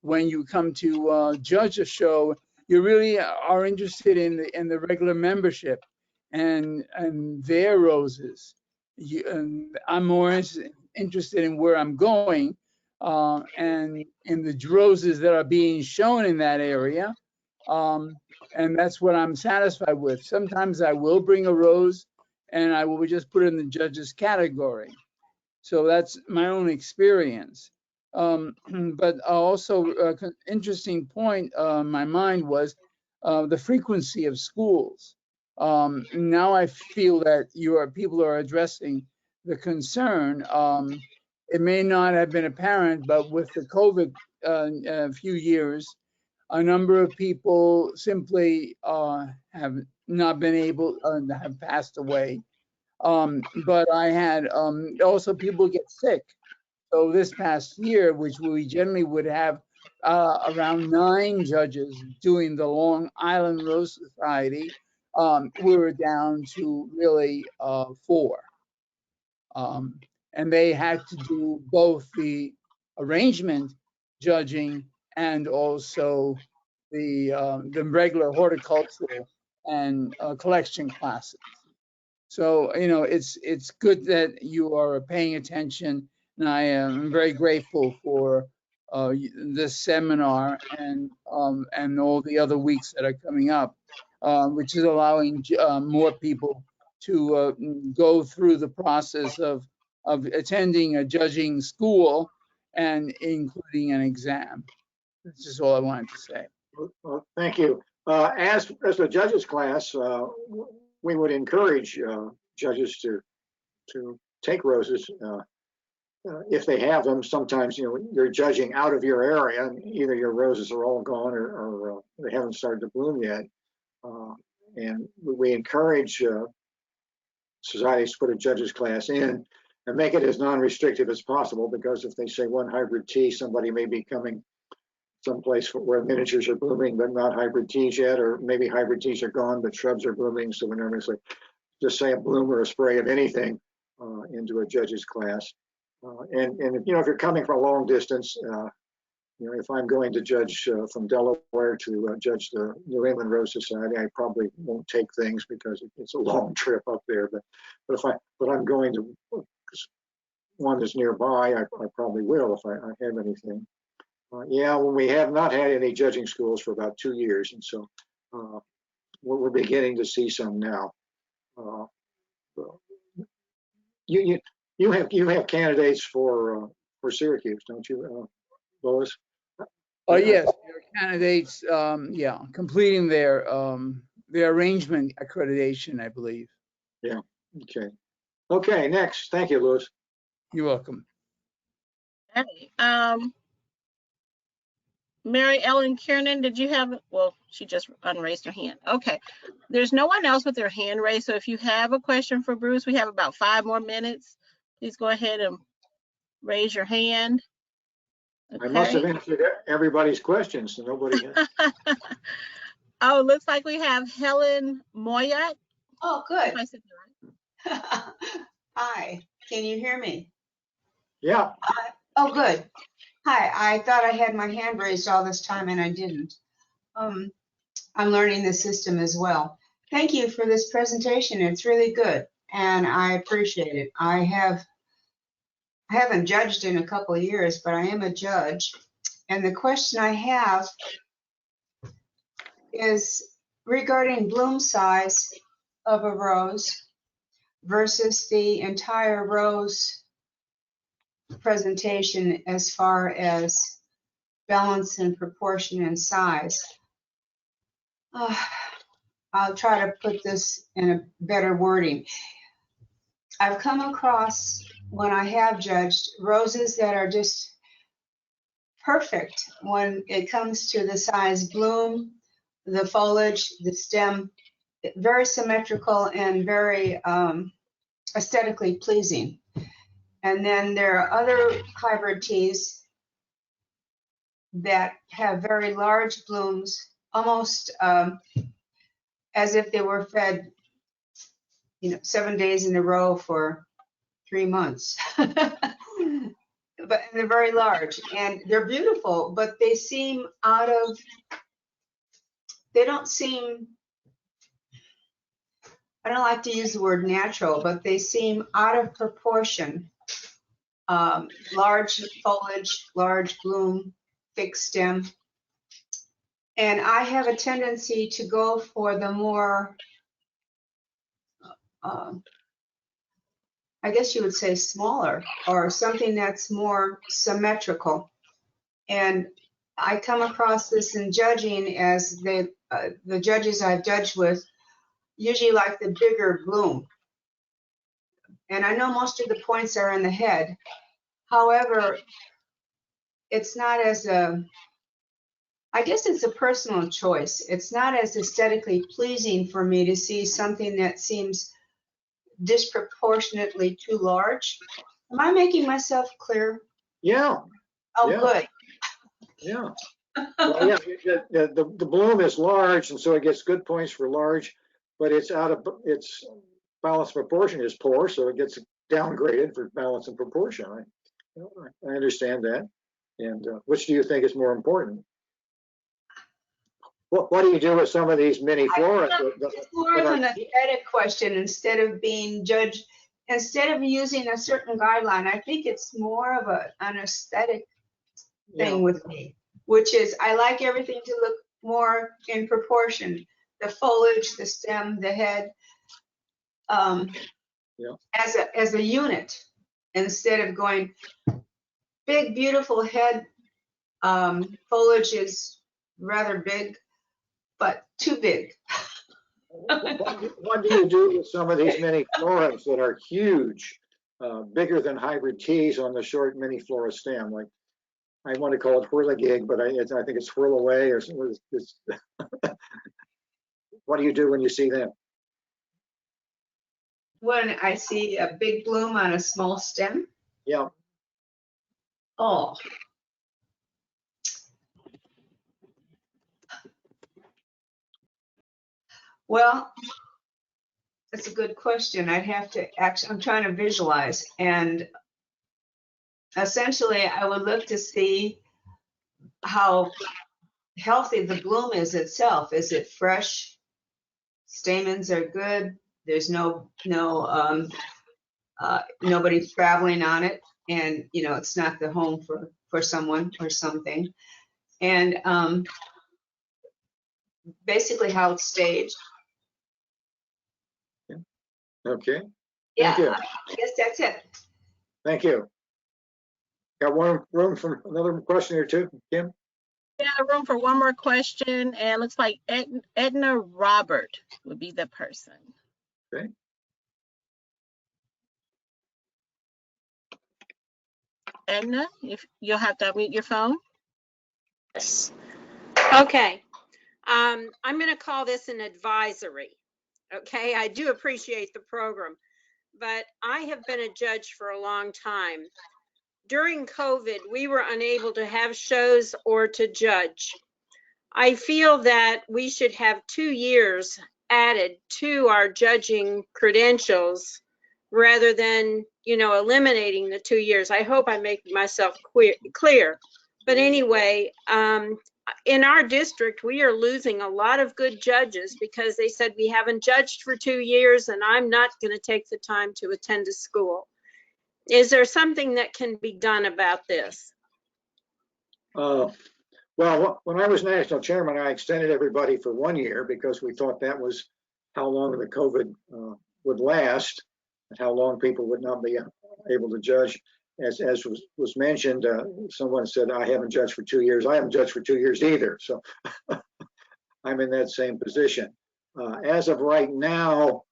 when you come to judge a show, you really are interested in the regular membership and their roses. And I'm more interested in where I'm going and in the roses that are being shown in that area. And that's what I'm satisfied with. Sometimes I will bring a rose and I will just put it in the judge's category. So that's my own experience. But also interesting point in my mind was the frequency of schools. Now I feel that people are addressing the concern. It may not have been apparent, but with the COVID few years, a number of people simply have not been able, have passed away. But I had also people get sick. So this past year, which we generally would have around 9 judges doing the Long Island Rose Society, we were down to really 4. And they had to do both the arrangement judging and also the regular horticultural and collection classes. So, you know, it's good that you are paying attention, and I am very grateful for this seminar and all the other weeks that are coming up, which is allowing more people to go through the process of attending a judging school and including an exam. That's just all I wanted to say. Well, thank you. As a judges class, we would encourage judges to take roses if they have them. Sometimes, you know, you're judging out of your area and either your roses are all gone or they haven't started to bloom yet. And we encourage societies to put a judges class in and make it as non-restrictive as possible, because if they say one hybrid tea, somebody may be coming someplace where miniatures are blooming but not hybrid teas yet, or maybe hybrid teas are gone but shrubs are blooming. So we normally say just say a bloom or a spray of anything into a judge's class. And you know, if you're coming from a long distance, you know, if I'm going to judge from Delaware to judge the New England Rose Society, I probably won't take things because it's a long trip up there. But I'm going to one that's nearby, I probably will if I have anything. Yeah, well, we have not had any judging schools for about 2 years, and so we're beginning to see some now. You have candidates for Syracuse, don't you, Lois? Yes, there are candidates, yeah, completing their arrangement accreditation, I believe. Yeah. Okay. Okay. Next. Thank you, Louis. You're welcome. Okay. Mary Ellen Kiernan, did you have, well, she just unraised her hand. Okay. There's no one else with their hand raised. So if you have a question for Bruce, we have about 5 more minutes. Please go ahead and raise your hand. Okay. I must have answered everybody's questions, so nobody has. Oh, it looks like we have Helen Moyat. Oh, good. I said that right. Hi, can you hear me? Yeah. Oh, good. Hi, I thought I had my hand raised all this time and I didn't. I'm learning the system as well. Thank you for this presentation. It's really good and I appreciate it. I haven't judged in a couple of years, but I am a judge. And the question I have is regarding bloom size of a rose versus the entire rose presentation as far as balance and proportion and size. I'll try to put this in a better wording. I've come across, when I have judged, roses that are just perfect when it comes to the size bloom, the foliage, the stem, very symmetrical and very aesthetically pleasing. And then there are other hybrid teas that have very large blooms, almost as if they were fed, 7 days in a row for 3 months. But but and they're very large and they're beautiful, but they seem out of, they don't seem, I don't like to use the word natural, but they seem out of proportion. Large foliage, large bloom, thick stem. And I have a tendency to go for the more, I guess you would say smaller, or something that's more symmetrical. And I come across this in judging as the judges I've judged with usually like the bigger bloom. And I know most of the points are in the head. However, it's not as I guess it's a personal choice. It's not as aesthetically pleasing for me to see something that seems disproportionately too large. Am I making myself clear? Yeah. Oh, Yeah. good. Yeah. Well, yeah, the bloom is large, and so it gets good points for large, but its balance proportion is poor, so it gets downgraded for balance and proportion. I understand that. And which do you think is more important? What do you do with some of these mini flora? It's more of an aesthetic question instead of being judged. Instead of using a certain guideline, I think it's more of an aesthetic thing with me, which is I like everything to look more in proportion. The foliage, the stem, the head, as a unit, instead of going big, beautiful head. Foliage is rather big, but too big. What do you do with some of these mini floras that are huge, bigger than hybrid teas on the short mini flora stem? Like, I want to call it whirligig, but I think it's whirl away or something. What do you do when you see them? When I see a big bloom on a small stem? Yeah. Oh. Well, that's a good question. I'd have to I'm trying to visualize, and essentially I would look to see how healthy the bloom is itself. Is it fresh? Stamens are good. There's nobody traveling on it, and it's not the home for someone or something. And basically how it's staged. Okay. Yeah, Thank you. I guess that's it. Thank you. Got one room for another question or two, Kim? Yeah, room for one more question, and looks like Edna Robert would be the person. Okay. Edna, if you'll have to unmute your phone. Yes. Okay. I'm going to call this an advisory. Okay. I do appreciate the program, but I have been a judge for a long time. During COVID, we were unable to have shows or to judge. I feel that we should have 2 years added to our judging credentials rather than, eliminating the 2 years. I hope I make myself clear. But anyway, in our district, we are losing a lot of good judges because they said we haven't judged for 2 years and I'm not going to take the time to attend a school. Is there something that can be done about this? Well, when I was national chairman, I extended everybody for 1 year because we thought that was how long the COVID would last and how long people would not be able to judge. As was mentioned, someone said, I haven't judged for 2 years. I haven't judged for 2 years either. So I'm in that same position. As of right now,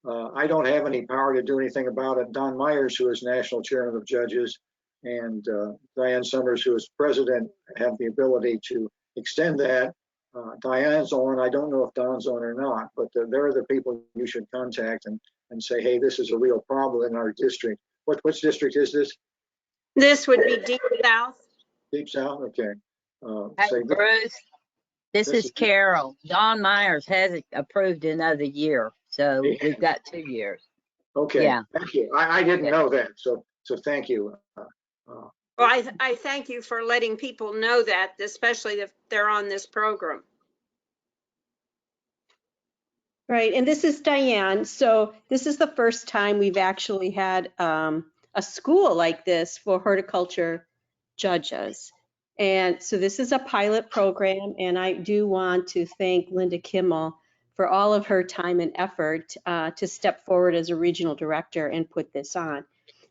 I don't have any power to do anything about it. Don Myers, who is national chairman of judges, and Diane Summers, who is president, have the ability to extend that. Diane's on. I don't know if Don's on or not, but they're the people you should contact and say, hey, this is a real problem in our district. Which district is this? This would be Deep South. Deep South, okay. Hey, Bruce, this is Carol. Don Myers hasn't approved another year, so we've got 2 years. Okay, Yeah. thank you. I didn't know that, so thank you. Well, I thank you for letting people know that, especially if they're on this program. Right, and this is Diane. So this is the first time we've actually had a school like this for horticulture judges. And so this is a pilot program, and I do want to thank Linda Kimmel for all of her time and effort to step forward as a regional director and put this on.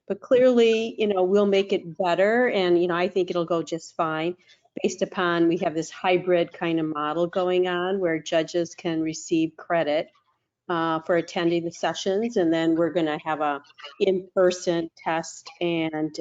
But clearly, we'll make it better, and, I think it'll go just fine based upon we have this hybrid kind of model going on where judges can receive credit for attending the sessions, and then we're going to have a in-person test and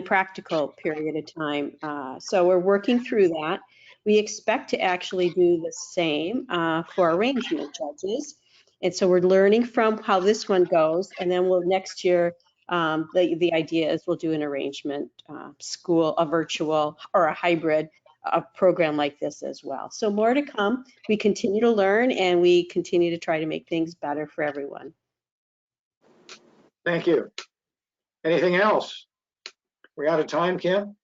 practical period of time. So we're working through that. We expect to actually do the same for arrangement judges. And so we're learning from how this one goes. And then next year, the idea is we'll do an arrangement school, a virtual or a hybrid program like this as well. So more to come. We continue to learn, and we continue to try to make things better for everyone. Thank you. Anything else? We out of time, Kim?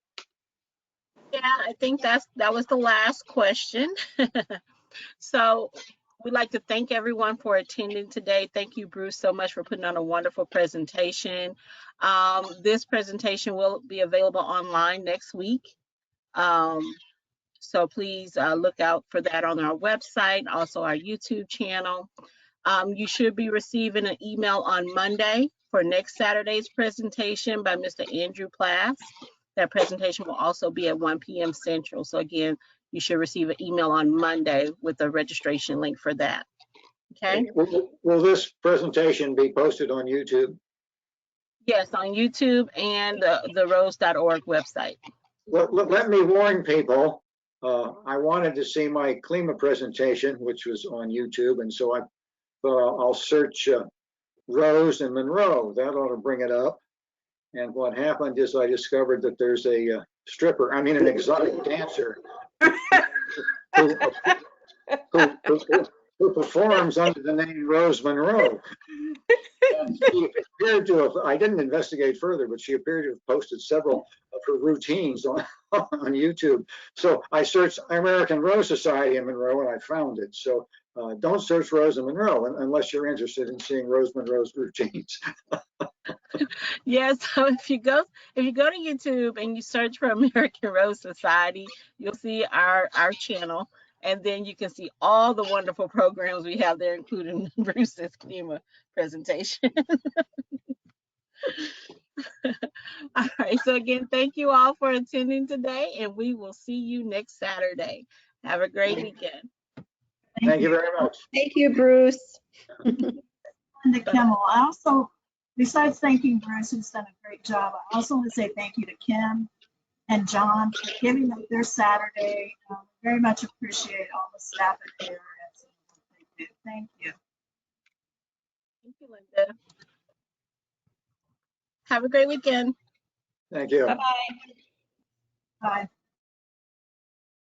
Yeah, I think that was the last question. So we'd like to thank everyone for attending today. Thank you, Bruce, so much for putting on a wonderful presentation. This presentation will be available online next week. So please look out for that on our website, also our YouTube channel. You should be receiving an email on Monday for next Saturday's presentation by Mr. Andrew Plass. That presentation will also be at 1 p.m. Central. So again, you should receive an email on Monday with a registration link for that. Okay? Will this presentation be posted on YouTube? Yes, on YouTube and the rose.org website. Let me warn people, I wanted to see my CLIMA presentation, which was on YouTube, and so I'll search Rose and Monroe. That ought to bring it up. And what happened is I discovered that there's a stripper, I mean an exotic dancer who performs under the name Rose Monroe. And she appeared to have, I didn't investigate further, but she appeared to have posted several of her routines on YouTube. So I searched American Rose Society in Monroe and I found it. So don't search Rose and Monroe unless you're interested in seeing Rose Monroe's routines. Yes, so if you go to YouTube and you search for American Rose Society, you'll see our channel, and then you can see all the wonderful programs we have there, including Bruce's CLIMA presentation. All right, so again, thank you all for attending today, and we will see you next Saturday. Have a great weekend. Thank you very much. Thank you, Bruce. Linda Kimmel. I also, besides thanking Bruce, who's done a great job, I also want to say thank you to Kim and John for giving up their Saturday. Very much appreciate all the staff at ARS. Thank you. Thank you, Linda. Have a great weekend. Thank you. Bye-bye. Bye.